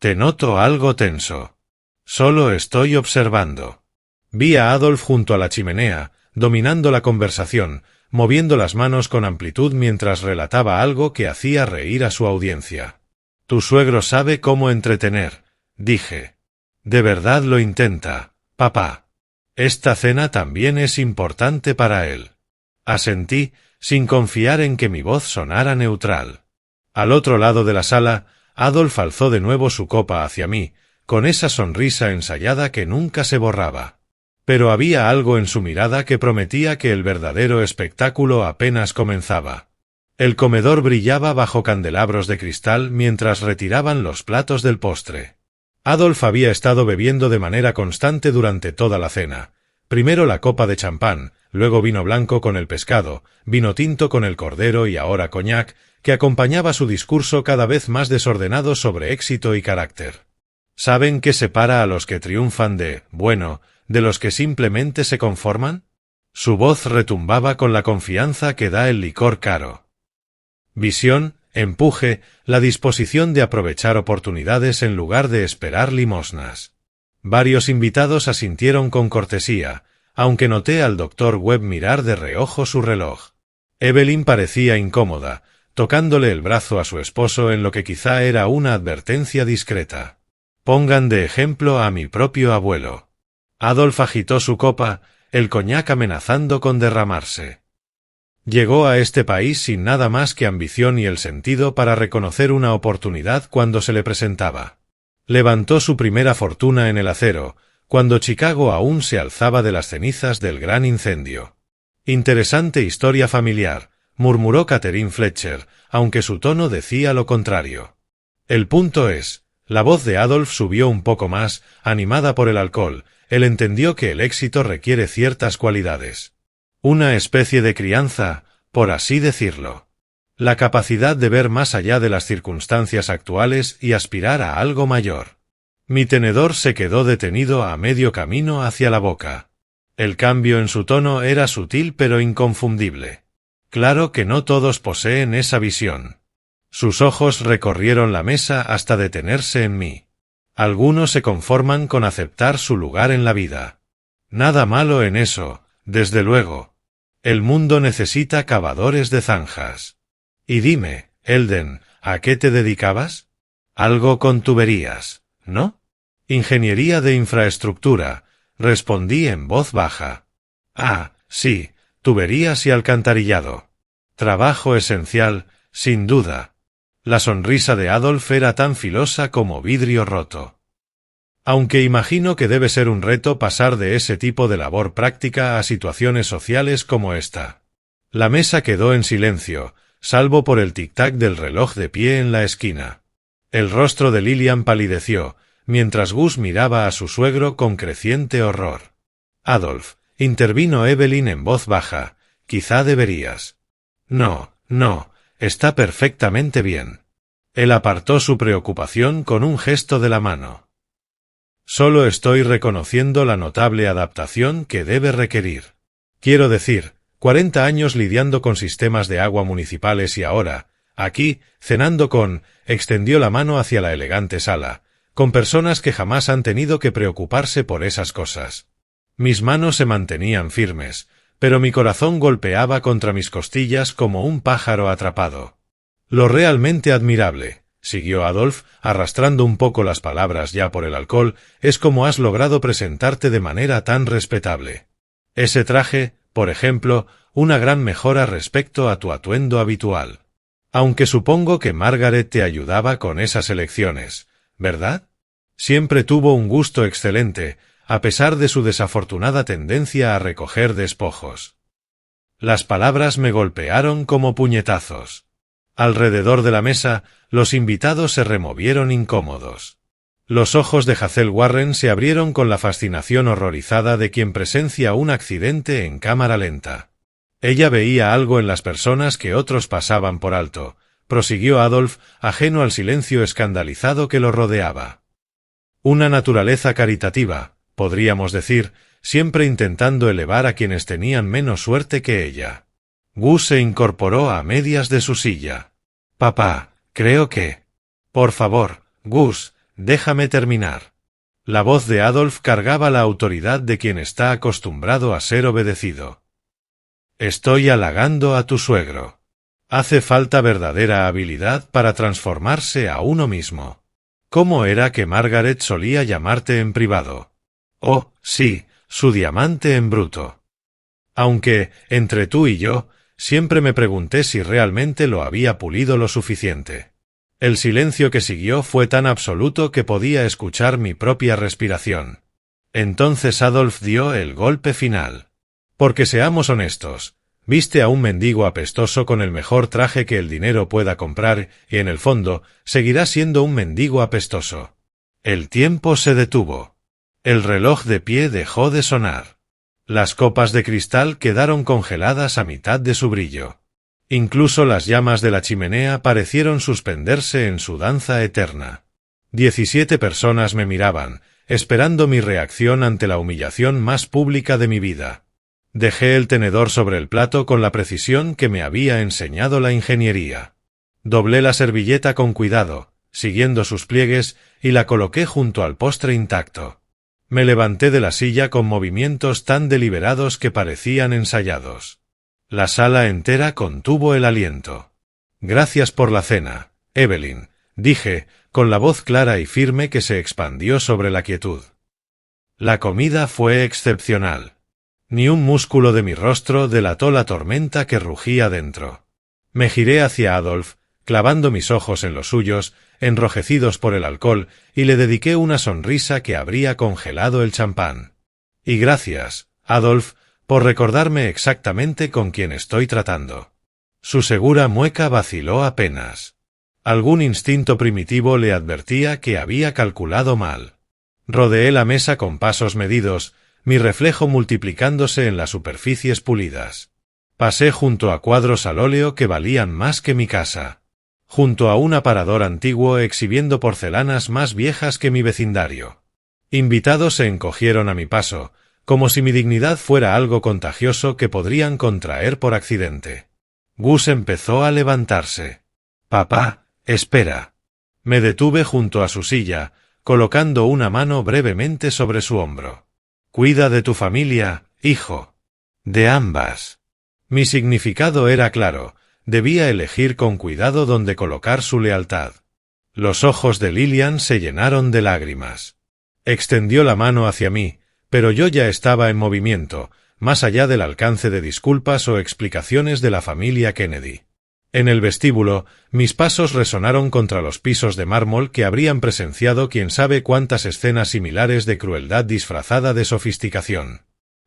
Te noto algo tenso. Solo estoy observando. Vi a Adolf junto a la chimenea, dominando la conversación, moviendo las manos con amplitud mientras relataba algo que hacía reír a su audiencia. Tu suegro sabe cómo entretener, dije. De verdad lo intenta, papá. Esta cena también es importante para él. Asentí, sin confiar en que mi voz sonara neutral. Al otro lado de la sala, Adolf alzó de nuevo su copa hacia mí, con esa sonrisa ensayada que nunca se borraba. Pero había algo en su mirada que prometía que el verdadero espectáculo apenas comenzaba. El comedor brillaba bajo candelabros de cristal mientras retiraban los platos del postre. Adolf había estado bebiendo de manera constante durante toda la cena. Primero la copa de champán, luego vino blanco con el pescado, vino tinto con el cordero y ahora coñac, que acompañaba su discurso cada vez más desordenado sobre éxito y carácter. ¿Saben qué separa a los que triunfan de los que simplemente se conforman? Su voz retumbaba con la confianza que da el licor caro. Visión, empuje, la disposición de aprovechar oportunidades en lugar de esperar limosnas. Varios invitados asintieron con cortesía, aunque noté al Dr. Webb mirar de reojo su reloj. Evelyn parecía incómoda, tocándole el brazo a su esposo en lo que quizá era una advertencia discreta. Pongan de ejemplo a mi propio abuelo. Adolf agitó su copa, el coñac amenazando con derramarse. Llegó a este país sin nada más que ambición y el sentido para reconocer una oportunidad cuando se le presentaba. Levantó su primera fortuna en el acero, cuando Chicago aún se alzaba de las cenizas del gran incendio. Interesante historia familiar, murmuró Catherine Fletcher, aunque su tono decía lo contrario. El punto es, la voz de Adolf subió un poco más, animada por el alcohol. Él entendió que el éxito requiere ciertas cualidades. Una especie de crianza, por así decirlo. La capacidad de ver más allá de las circunstancias actuales y aspirar a algo mayor. Mi tenedor se quedó detenido a medio camino hacia la boca. El cambio en su tono era sutil pero inconfundible. Claro que no todos poseen esa visión. Sus ojos recorrieron la mesa hasta detenerse en mí. Algunos se conforman con aceptar su lugar en la vida. Nada malo en eso, desde luego. El mundo necesita cavadores de zanjas. Y dime, Elden, ¿a qué te dedicabas? Algo con tuberías, ¿no? Ingeniería de infraestructura, respondí en voz baja. Ah, sí, tuberías y alcantarillado. Trabajo esencial, sin duda. La sonrisa de Adolf era tan filosa como vidrio roto. Aunque imagino que debe ser un reto pasar de ese tipo de labor práctica a situaciones sociales como esta. La mesa quedó en silencio, salvo por el tic-tac del reloj de pie en la esquina. El rostro de Lillian palideció, mientras Gus miraba a su suegro con creciente horror. Adolf, intervino Evelyn en voz baja, quizá deberías. No, está perfectamente bien. Él apartó su preocupación con un gesto de la mano. Solo estoy reconociendo la notable adaptación que debe requerir. Quiero decir, 40 años lidiando con sistemas de agua municipales y ahora, aquí, cenando extendió la mano hacia la elegante sala, con personas que jamás han tenido que preocuparse por esas cosas. Mis manos se mantenían firmes, pero mi corazón golpeaba contra mis costillas como un pájaro atrapado. Lo realmente admirable, siguió Adolf, arrastrando un poco las palabras ya por el alcohol, es cómo has logrado presentarte de manera tan respetable. Ese traje, por ejemplo, una gran mejora respecto a tu atuendo habitual. Aunque supongo que Margaret te ayudaba con esas elecciones, ¿verdad? Siempre tuvo un gusto excelente, a pesar de su desafortunada tendencia a recoger despojos. Las palabras me golpearon como puñetazos. Alrededor de la mesa, los invitados se removieron incómodos. Los ojos de Hazel Warren se abrieron con la fascinación horrorizada de quien presencia un accidente en cámara lenta. Ella veía algo en las personas que otros pasaban por alto, prosiguió Adolf, ajeno al silencio escandalizado que lo rodeaba. Una naturaleza caritativa, podríamos decir, siempre intentando elevar a quienes tenían menos suerte que ella. Gus se incorporó a medias de su silla. Papá, creo que... Por favor, Gus, déjame terminar. La voz de Adolf cargaba la autoridad de quien está acostumbrado a ser obedecido. Estoy halagando a tu suegro. Hace falta verdadera habilidad para transformarse a uno mismo. ¿Cómo era que Margaret solía llamarte en privado? Oh, sí, su diamante en bruto. Aunque, entre tú y yo, siempre me pregunté si realmente lo había pulido lo suficiente. El silencio que siguió fue tan absoluto que podía escuchar mi propia respiración. Entonces Adolf dio el golpe final. Porque seamos honestos, viste a un mendigo apestoso con el mejor traje que el dinero pueda comprar y en el fondo seguirá siendo un mendigo apestoso. El tiempo se detuvo. El reloj de pie dejó de sonar. Las copas de cristal quedaron congeladas a mitad de su brillo. Incluso las llamas de la chimenea parecieron suspenderse en su danza eterna. 17 personas me miraban, esperando mi reacción ante la humillación más pública de mi vida. Dejé el tenedor sobre el plato con la precisión que me había enseñado la ingeniería. Doblé la servilleta con cuidado, siguiendo sus pliegues, y la coloqué junto al postre intacto. Me levanté de la silla con movimientos tan deliberados que parecían ensayados. La sala entera contuvo el aliento. Gracias por la cena, Evelyn, dije, con la voz clara y firme que se expandió sobre la quietud. La comida fue excepcional. Ni un músculo de mi rostro delató la tormenta que rugía dentro. Me giré hacia Adolf, clavando mis ojos en los suyos, enrojecidos por el alcohol, y le dediqué una sonrisa que habría congelado el champán. Y gracias, Adolf, por recordarme exactamente con quién estoy tratando. Su segura mueca vaciló apenas. Algún instinto primitivo le advertía que había calculado mal. Rodeé la mesa con pasos medidos, mi reflejo multiplicándose en las superficies pulidas. Pasé junto a cuadros al óleo que valían más que mi casa. Junto a un aparador antiguo exhibiendo porcelanas más viejas que mi vecindario. Invitados se encogieron a mi paso, como si mi dignidad fuera algo contagioso que podrían contraer por accidente. Gus empezó a levantarse. Papá, espera. Me detuve junto a su silla, colocando una mano brevemente sobre su hombro. Cuida de tu familia, hijo. De ambas. Mi significado era claro, debía elegir con cuidado dónde colocar su lealtad. Los ojos de Lillian se llenaron de lágrimas. Extendió la mano hacia mí, pero yo ya estaba en movimiento, más allá del alcance de disculpas o explicaciones de la familia Kennedy. En el vestíbulo, mis pasos resonaron contra los pisos de mármol que habrían presenciado quién sabe cuántas escenas similares de crueldad disfrazada de sofisticación.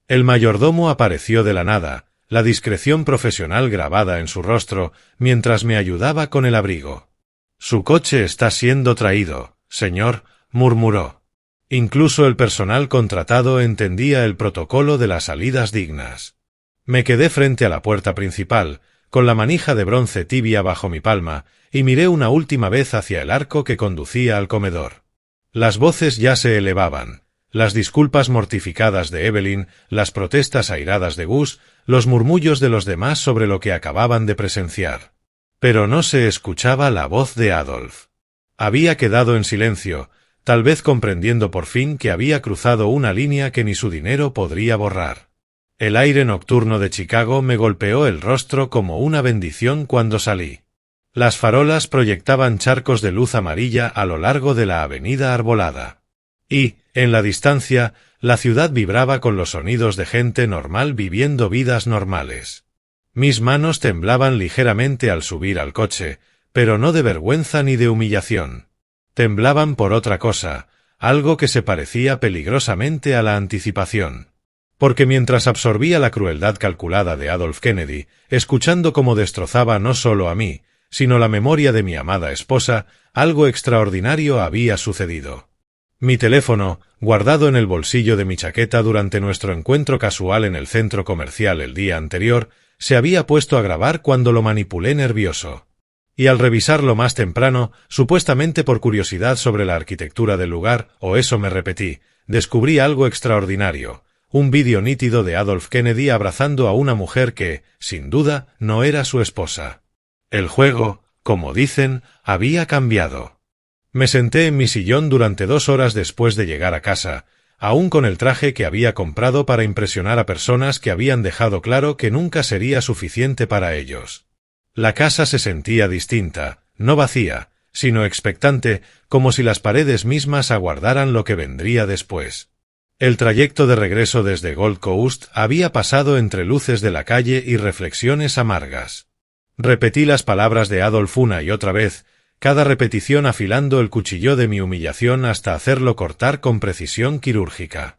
El mayordomo apareció de la nada, la discreción profesional grabada en su rostro, mientras me ayudaba con el abrigo. «Su coche está siendo traído, señor», murmuró. Incluso el personal contratado entendía el protocolo de las salidas dignas. Me quedé frente a la puerta principal, con la manija de bronce tibia bajo mi palma, y miré una última vez hacia el arco que conducía al comedor. Las voces ya se elevaban, las disculpas mortificadas de Evelyn, las protestas airadas de Gus, los murmullos de los demás sobre lo que acababan de presenciar. Pero no se escuchaba la voz de Adolf. Había quedado en silencio, tal vez comprendiendo por fin que había cruzado una línea que ni su dinero podría borrar. El aire nocturno de Chicago me golpeó el rostro como una bendición cuando salí. Las farolas proyectaban charcos de luz amarilla a lo largo de la avenida arbolada. Y, en la distancia, la ciudad vibraba con los sonidos de gente normal viviendo vidas normales. Mis manos temblaban ligeramente al subir al coche, pero no de vergüenza ni de humillación. Temblaban por otra cosa, algo que se parecía peligrosamente a la anticipación. Porque mientras absorbía la crueldad calculada de Adolf Kennedy, escuchando cómo destrozaba no solo a mí, sino la memoria de mi amada esposa, algo extraordinario había sucedido. Mi teléfono, guardado en el bolsillo de mi chaqueta durante nuestro encuentro casual en el centro comercial el día anterior, se había puesto a grabar cuando lo manipulé nervioso. Y al revisarlo más temprano, supuestamente por curiosidad sobre la arquitectura del lugar, o eso me repetí, descubrí algo extraordinario, un vídeo nítido de Adolf Kennedy abrazando a una mujer que, sin duda, no era su esposa. El juego, como dicen, había cambiado. Me senté en mi sillón durante 2 horas después de llegar a casa, aún con el traje que había comprado para impresionar a personas que habían dejado claro que nunca sería suficiente para ellos. La casa se sentía distinta, no vacía, sino expectante, como si las paredes mismas aguardaran lo que vendría después. El trayecto de regreso desde Gold Coast había pasado entre luces de la calle y reflexiones amargas. Repetí las palabras de Adolf una y otra vez, cada repetición afilando el cuchillo de mi humillación hasta hacerlo cortar con precisión quirúrgica.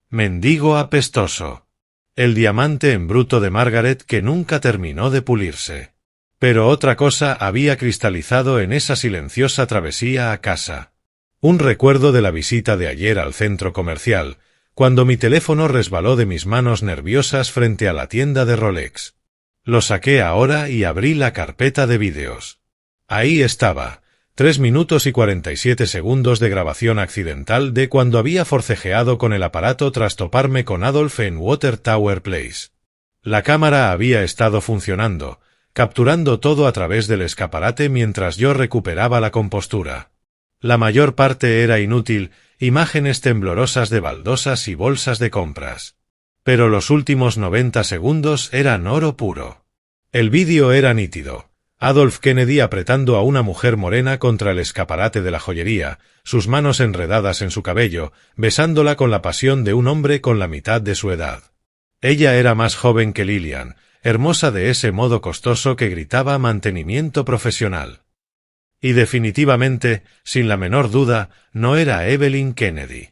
Mendigo apestoso. El diamante en bruto de Margaret que nunca terminó de pulirse. Pero otra cosa había cristalizado en esa silenciosa travesía a casa. Un recuerdo de la visita de ayer al centro comercial, cuando mi teléfono resbaló de mis manos nerviosas frente a la tienda de Rolex. Lo saqué ahora y abrí la carpeta de vídeos. Ahí estaba, 3 minutos y 47 segundos de grabación accidental de cuando había forcejeado con el aparato tras toparme con Adolf en Water Tower Place. La cámara había estado funcionando, capturando todo a través del escaparate mientras yo recuperaba la compostura. La mayor parte era inútil, imágenes temblorosas de baldosas y bolsas de compras. Pero los últimos 90 segundos eran oro puro. El vídeo era nítido. Adolf Kennedy apretando a una mujer morena contra el escaparate de la joyería, sus manos enredadas en su cabello, besándola con la pasión de un hombre con la mitad de su edad. Ella era más joven que Lillian, hermosa de ese modo costoso que gritaba mantenimiento profesional. Y definitivamente, sin la menor duda, no era Evelyn Kennedy.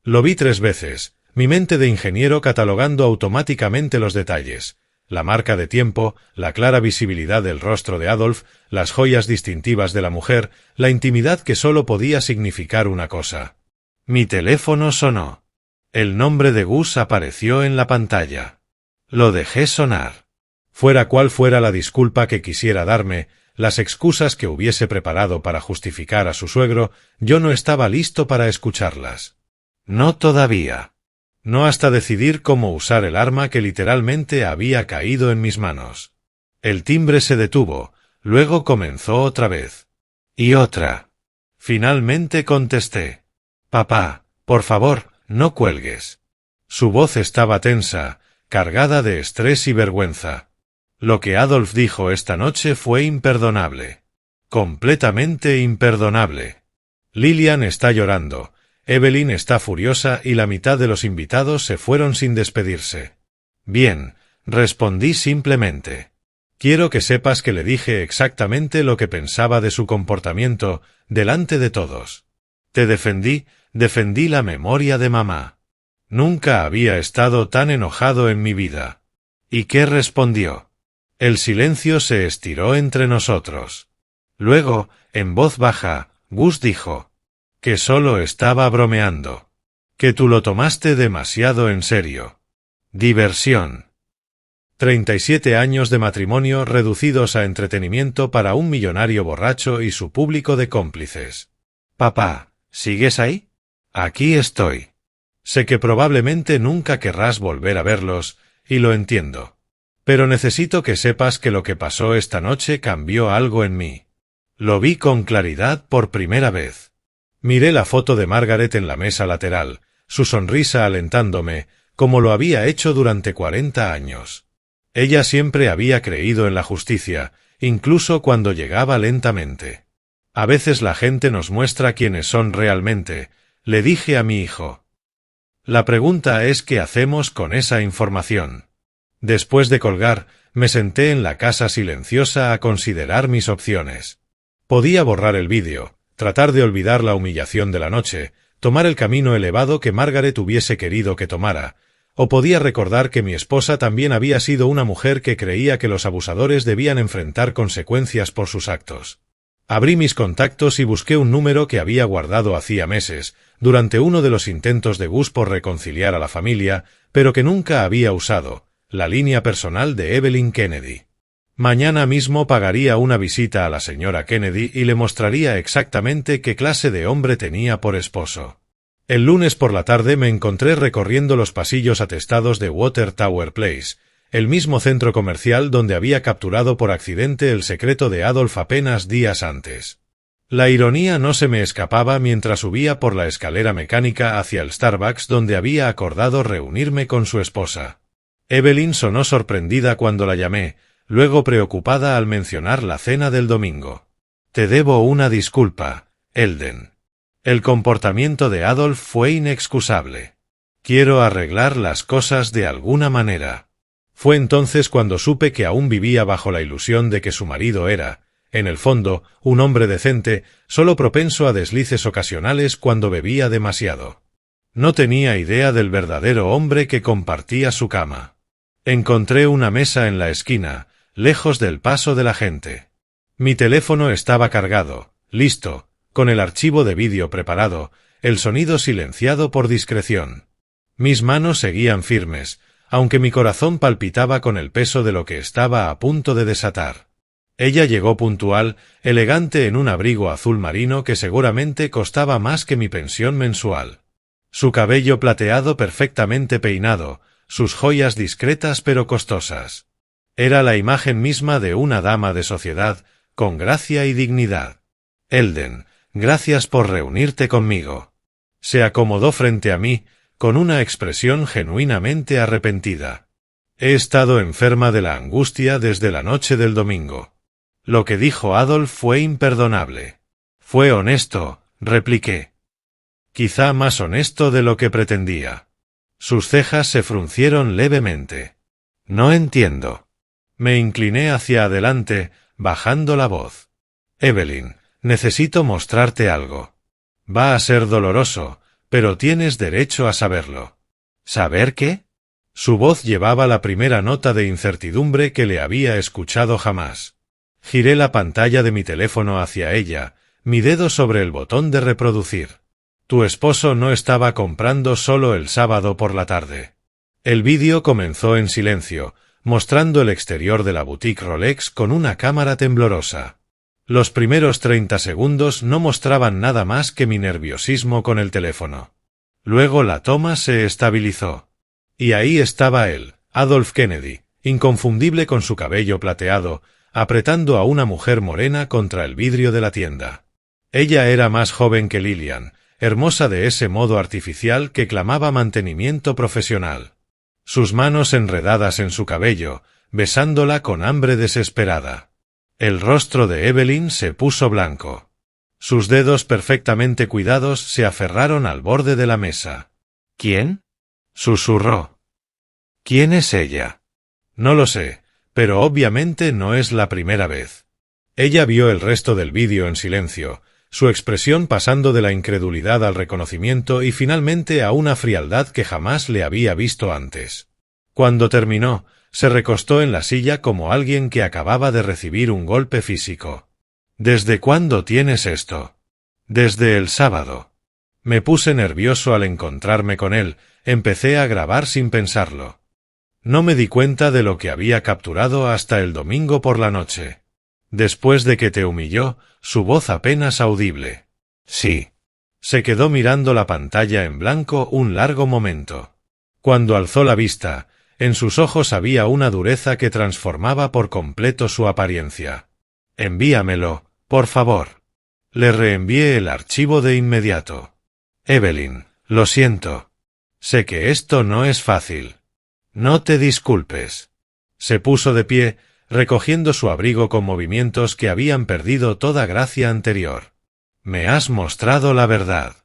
Lo vi 3 veces, mi mente de ingeniero catalogando automáticamente los detalles. La marca de tiempo, la clara visibilidad del rostro de Adolf, las joyas distintivas de la mujer, la intimidad que solo podía significar una cosa. Mi teléfono sonó. El nombre de Gus apareció en la pantalla. Lo dejé sonar. Fuera cual fuera la disculpa que quisiera darme, las excusas que hubiese preparado para justificar a su suegro, yo no estaba listo para escucharlas. No todavía. No hasta decidir cómo usar el arma que literalmente había caído en mis manos. El timbre se detuvo, luego comenzó otra vez. Y otra. Finalmente contesté. Papá, por favor, no cuelgues. Su voz estaba tensa, cargada de estrés y vergüenza. Lo que Adolf dijo esta noche fue imperdonable. Completamente imperdonable. Lillian está llorando, Evelyn está furiosa y la mitad de los invitados se fueron sin despedirse. Bien, respondí simplemente. Quiero que sepas que le dije exactamente lo que pensaba de su comportamiento delante de todos. Te defendí la memoria de mamá. Nunca había estado tan enojado en mi vida. ¿Y qué respondió? El silencio se estiró entre nosotros. Luego, en voz baja, Gus dijo que solo estaba bromeando, que tú lo tomaste demasiado en serio. Diversión. 37 años de matrimonio reducidos a entretenimiento para un millonario borracho y su público de cómplices. Papá, ¿sigues ahí? Aquí estoy. Sé que probablemente nunca querrás volver a verlos, y lo entiendo. Pero necesito que sepas que lo que pasó esta noche cambió algo en mí. Lo vi con claridad por primera vez. Miré la foto de Margaret en la mesa lateral, su sonrisa alentándome, como lo había hecho durante 40 años. Ella siempre había creído en la justicia, incluso cuando llegaba lentamente. A veces la gente nos muestra quiénes son realmente, le dije a mi hijo. La pregunta es qué hacemos con esa información. Después de colgar, me senté en la casa silenciosa a considerar mis opciones. Podía borrar el vídeo, tratar de olvidar la humillación de la noche, tomar el camino elevado que Margaret hubiese querido que tomara, o podía recordar que mi esposa también había sido una mujer que creía que los abusadores debían enfrentar consecuencias por sus actos. Abrí mis contactos y busqué un número que había guardado hacía meses, durante uno de los intentos de Gus por reconciliar a la familia, pero que nunca había usado, la línea personal de Evelyn Kennedy. Mañana mismo pagaría una visita a la señora Kennedy y le mostraría exactamente qué clase de hombre tenía por esposo. El lunes por la tarde me encontré recorriendo los pasillos atestados de Water Tower Place, el mismo centro comercial donde había capturado por accidente el secreto de Adolf apenas días antes. La ironía no se me escapaba mientras subía por la escalera mecánica hacia el Starbucks donde había acordado reunirme con su esposa. Evelyn sonó sorprendida cuando la llamé, luego preocupada al mencionar la cena del domingo. Te debo una disculpa, Elden. El comportamiento de Adolf fue inexcusable. Quiero arreglar las cosas de alguna manera. Fue entonces cuando supe que aún vivía bajo la ilusión de que su marido era, en el fondo, un hombre decente, solo propenso a deslices ocasionales cuando bebía demasiado. No tenía idea del verdadero hombre que compartía su cama. Encontré una mesa en la esquina, lejos del paso de la gente. Mi teléfono estaba cargado, listo, con el archivo de vídeo preparado, el sonido silenciado por discreción. Mis manos seguían firmes, aunque mi corazón palpitaba con el peso de lo que estaba a punto de desatar. Ella llegó puntual, elegante en un abrigo azul marino que seguramente costaba más que mi pensión mensual. Su cabello plateado perfectamente peinado, sus joyas discretas pero costosas. Era la imagen misma de una dama de sociedad, con gracia y dignidad. Elden, gracias por reunirte conmigo. Se acomodó frente a mí, con una expresión genuinamente arrepentida. He estado enferma de la angustia desde la noche del domingo. Lo que dijo Adolf fue imperdonable. Fue honesto, repliqué. Quizá más honesto de lo que pretendía. Sus cejas se fruncieron levemente. No entiendo. Me incliné hacia adelante, bajando la voz. Evelyn, necesito mostrarte algo. Va a ser doloroso, pero tienes derecho a saberlo. ¿Saber qué? Su voz llevaba la primera nota de incertidumbre que le había escuchado jamás. Giré la pantalla de mi teléfono hacia ella, mi dedo sobre el botón de reproducir. Tu esposo no estaba comprando solo el sábado por la tarde. El vídeo comenzó en silencio, mostrando el exterior de la boutique Rolex con una cámara temblorosa. Los primeros 30 segundos no mostraban nada más que mi nerviosismo con el teléfono. Luego la toma se estabilizó. Y ahí estaba él, Adolf Kennedy, inconfundible con su cabello plateado, apretando a una mujer morena contra el vidrio de la tienda. Ella era más joven que Lillian, hermosa de ese modo artificial que clamaba mantenimiento profesional. Sus manos enredadas en su cabello, besándola con hambre desesperada. El rostro de Evelyn se puso blanco. Sus dedos perfectamente cuidados se aferraron al borde de la mesa. ¿Quién? Susurró. ¿Quién es ella? No lo sé, pero obviamente no es la primera vez. Ella vio el resto del vídeo en silencio, su expresión pasando de la incredulidad al reconocimiento y finalmente a una frialdad que jamás le había visto antes. Cuando terminó, se recostó en la silla como alguien que acababa de recibir un golpe físico. ¿Desde cuándo tienes esto? Desde el sábado. Me puse nervioso al encontrarme con él, empecé a grabar sin pensarlo. No me di cuenta de lo que había capturado hasta el domingo por la noche. Después de que te humilló, su voz apenas audible. Sí. Se quedó mirando la pantalla en blanco un largo momento. Cuando alzó la vista, en sus ojos había una dureza que transformaba por completo su apariencia. Envíamelo, por favor. Le reenvié el archivo de inmediato. Evelyn, lo siento. Sé que esto no es fácil. No te disculpes. Se puso de pie, recogiendo su abrigo con movimientos que habían perdido toda gracia anterior. Me has mostrado la verdad.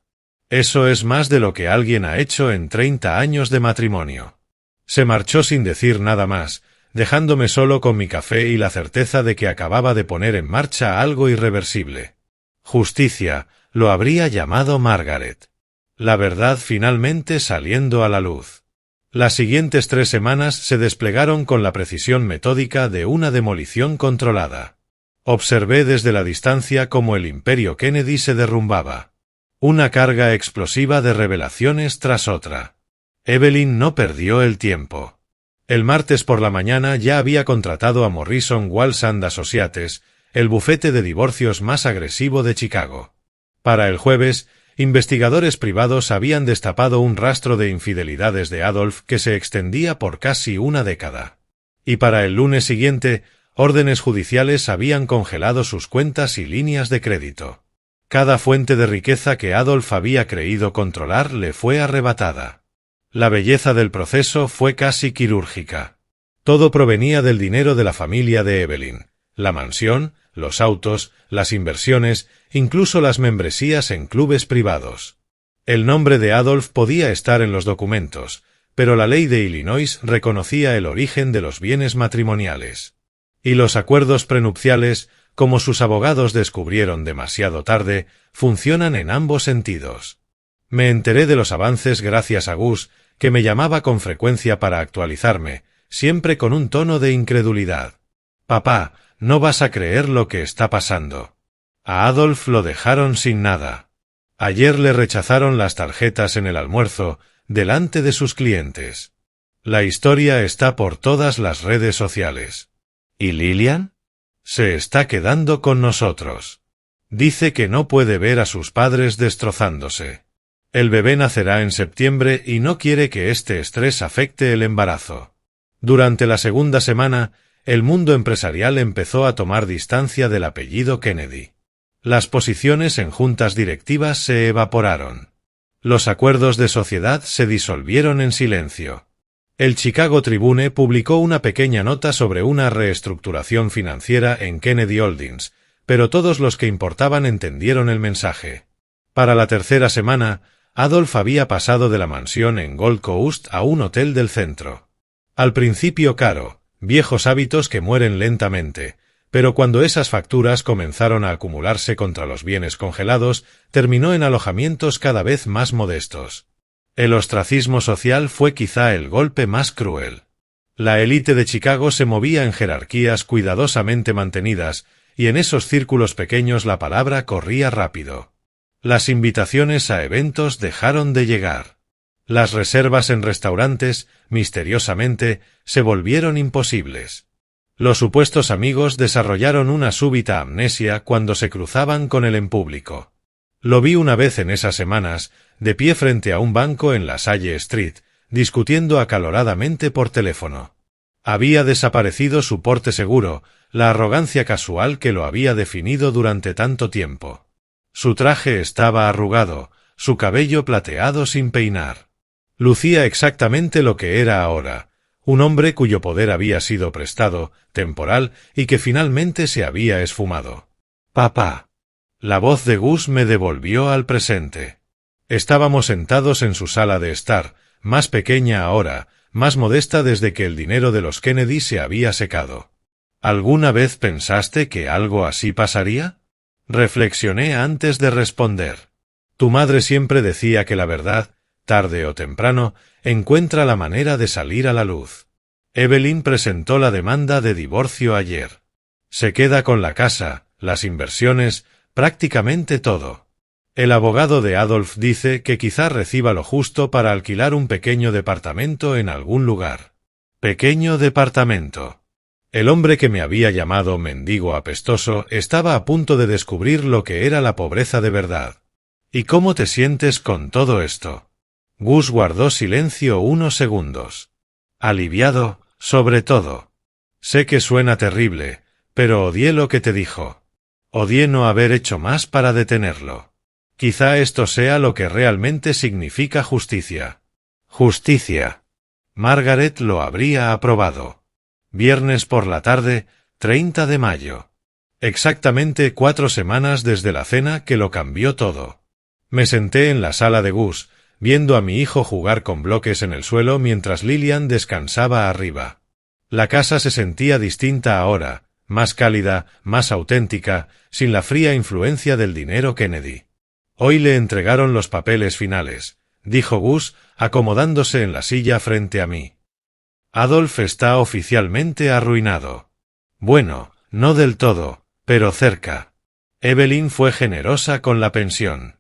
Eso es más de lo que alguien ha hecho en 30 años de matrimonio. Se marchó sin decir nada más, dejándome solo con mi café y la certeza de que acababa de poner en marcha algo irreversible. Justicia, lo habría llamado Margaret. La verdad finalmente saliendo a la luz. Las siguientes 3 semanas se desplegaron con la precisión metódica de una demolición controlada. Observé desde la distancia cómo el imperio Kennedy se derrumbaba. Una carga explosiva de revelaciones tras otra. Evelyn no perdió el tiempo. El martes por la mañana ya había contratado a Morrison Walsh & Associates, el bufete de divorcios más agresivo de Chicago. Para el jueves, investigadores privados habían destapado un rastro de infidelidades de Adolf que se extendía por casi una década. Y para el lunes siguiente, órdenes judiciales habían congelado sus cuentas y líneas de crédito. Cada fuente de riqueza que Adolf había creído controlar le fue arrebatada. La belleza del proceso fue casi quirúrgica. Todo provenía del dinero de la familia de Evelyn, la mansión, los autos, las inversiones, incluso las membresías en clubes privados. El nombre de Adolf podía estar en los documentos, pero la ley de Illinois reconocía el origen de los bienes matrimoniales. Y los acuerdos prenupciales, como sus abogados descubrieron demasiado tarde, funcionan en ambos sentidos. Me enteré de los avances gracias a Gus, que me llamaba con frecuencia para actualizarme, siempre con un tono de incredulidad. «Papá, no vas a creer lo que está pasando. A Adolf lo dejaron sin nada. Ayer le rechazaron las tarjetas en el almuerzo, delante de sus clientes. La historia está por todas las redes sociales. ¿Y Lillian? Se está quedando con nosotros. Dice que no puede ver a sus padres destrozándose. El bebé nacerá en septiembre y no quiere que este estrés afecte el embarazo». Durante la segunda semana, el mundo empresarial empezó a tomar distancia del apellido Kennedy. Las posiciones en juntas directivas se evaporaron. Los acuerdos de sociedad se disolvieron en silencio. El Chicago Tribune publicó una pequeña nota sobre una reestructuración financiera en Kennedy Holdings, pero todos los que importaban entendieron el mensaje. Para la tercera semana, Adolf había pasado de la mansión en Gold Coast a un hotel del centro. Al principio caro, viejos hábitos que mueren lentamente, pero cuando esas facturas comenzaron a acumularse contra los bienes congelados, terminó en alojamientos cada vez más modestos. El ostracismo social fue quizá el golpe más cruel. La élite de Chicago se movía en jerarquías cuidadosamente mantenidas, y en esos círculos pequeños la palabra corría rápido. Las invitaciones a eventos dejaron de llegar. Las reservas en restaurantes, misteriosamente, se volvieron imposibles. Los supuestos amigos desarrollaron una súbita amnesia cuando se cruzaban con él en público. Lo vi una vez en esas semanas, de pie frente a un banco en la Salle Street, discutiendo acaloradamente por teléfono. Había desaparecido su porte seguro, la arrogancia casual que lo había definido durante tanto tiempo. Su traje estaba arrugado, su cabello plateado sin peinar. Lucía exactamente lo que era ahora, un hombre cuyo poder había sido prestado, temporal, y que finalmente se había esfumado. «Papá». La voz de Gus me devolvió al presente. Estábamos sentados en su sala de estar, más pequeña ahora, más modesta desde que el dinero de los Kennedy se había secado. ¿Alguna vez pensaste que algo así pasaría? Reflexioné antes de responder. Tu madre siempre decía que la verdad, tarde o temprano, encuentra la manera de salir a la luz. Evelyn presentó la demanda de divorcio ayer. Se queda con la casa, las inversiones, prácticamente todo. El abogado de Adolf dice que quizá reciba lo justo para alquilar un pequeño departamento en algún lugar. Pequeño departamento. El hombre que me había llamado mendigo apestoso estaba a punto de descubrir lo que era la pobreza de verdad. ¿Y cómo te sientes con todo esto? Gus guardó silencio unos segundos. Aliviado, sobre todo. Sé que suena terrible, pero odié lo que te dijo. Odié no haber hecho más para detenerlo. Quizá esto sea lo que realmente significa justicia. Justicia. Margaret lo habría aprobado. Viernes por la tarde, 30 de mayo. Exactamente 4 semanas desde la cena que lo cambió todo. Me senté en la sala de Gus, viendo a mi hijo jugar con bloques en el suelo mientras Lillian descansaba arriba. La casa se sentía distinta ahora, más cálida, más auténtica, sin la fría influencia del dinero Kennedy. Hoy le entregaron los papeles finales, dijo Gus, acomodándose en la silla frente a mí. Adolf está oficialmente arruinado. Bueno, no del todo, pero cerca. Evelyn fue generosa con la pensión.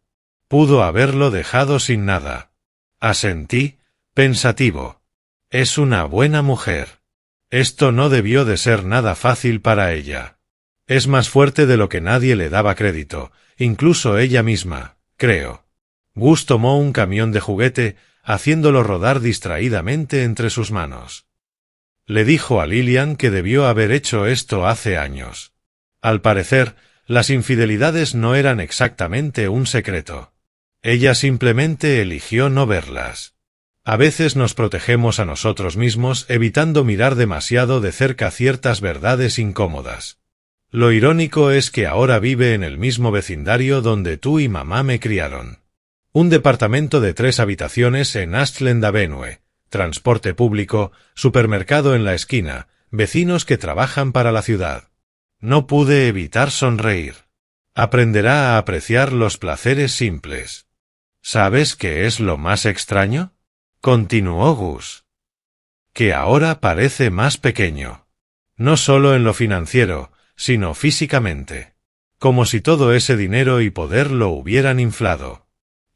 Pudo haberlo dejado sin nada. Asentí, pensativo. Es una buena mujer. Esto no debió de ser nada fácil para ella. Es más fuerte de lo que nadie le daba crédito, incluso ella misma, creo. Gus tomó un camión de juguete, haciéndolo rodar distraídamente entre sus manos. Le dijo a Lillian que debió haber hecho esto hace años. Al parecer, las infidelidades no eran exactamente un secreto. Ella simplemente eligió no verlas. A veces nos protegemos a nosotros mismos evitando mirar demasiado de cerca ciertas verdades incómodas. Lo irónico es que ahora vive en el mismo vecindario donde tú y mamá me criaron. Un departamento de 3 habitaciones en Ashland Avenue, transporte público, supermercado en la esquina, vecinos que trabajan para la ciudad. No pude evitar sonreír. Aprenderá a apreciar los placeres simples. ¿Sabes qué es lo más extraño? Continuó Gus. Que ahora parece más pequeño. No solo en lo financiero, sino físicamente. Como si todo ese dinero y poder lo hubieran inflado.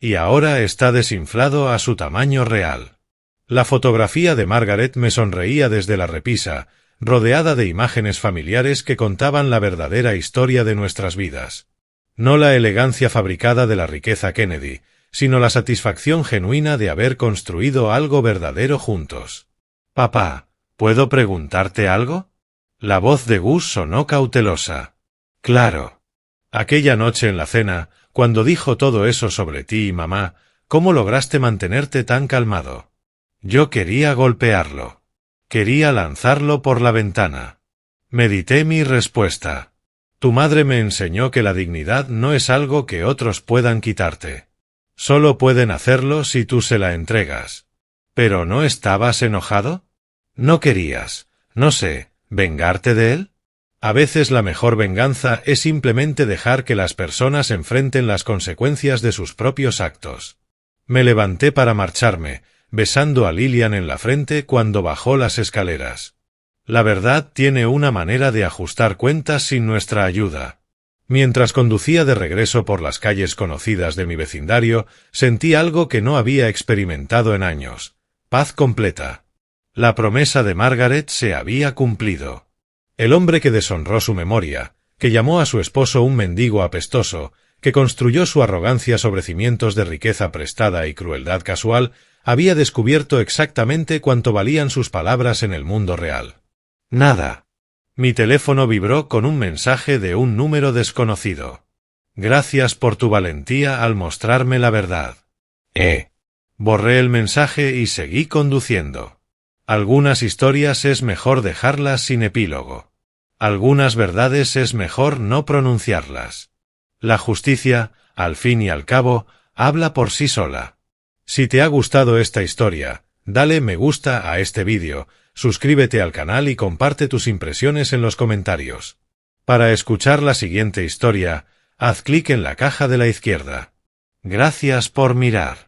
Y ahora está desinflado a su tamaño real. La fotografía de Margaret me sonreía desde la repisa, rodeada de imágenes familiares que contaban la verdadera historia de nuestras vidas. No la elegancia fabricada de la riqueza Kennedy, sino la satisfacción genuina de haber construido algo verdadero juntos. «Papá, ¿puedo preguntarte algo?» La voz de Gus sonó cautelosa. «Claro. Aquella noche en la cena, cuando dijo todo eso sobre ti y mamá, ¿cómo lograste mantenerte tan calmado?» Yo quería golpearlo. Quería lanzarlo por la ventana. Medité mi respuesta. Tu madre me enseñó que la dignidad no es algo que otros puedan quitarte. Solo pueden hacerlo si tú se la entregas. ¿Pero no estabas enojado? ¿No querías, no sé, vengarte de él? A veces la mejor venganza es simplemente dejar que las personas enfrenten las consecuencias de sus propios actos. Me levanté para marcharme, besando a Lillian en la frente cuando bajó las escaleras. La verdad tiene una manera de ajustar cuentas sin nuestra ayuda. Mientras conducía de regreso por las calles conocidas de mi vecindario, sentí algo que no había experimentado en años. Paz completa. La promesa de Margaret se había cumplido. El hombre que deshonró su memoria, que llamó a su esposo un mendigo apestoso, que construyó su arrogancia sobre cimientos de riqueza prestada y crueldad casual, había descubierto exactamente cuánto valían sus palabras en el mundo real. Nada. Mi teléfono vibró con un mensaje de un número desconocido. Gracias por tu valentía al mostrarme la verdad. Borré el mensaje y seguí conduciendo. Algunas historias es mejor dejarlas sin epílogo. Algunas verdades es mejor no pronunciarlas. La justicia, al fin y al cabo, habla por sí sola. Si te ha gustado esta historia, dale me gusta a este vídeo, suscríbete al canal y comparte tus impresiones en los comentarios. Para escuchar la siguiente historia, haz clic en la caja de la izquierda. Gracias por mirar.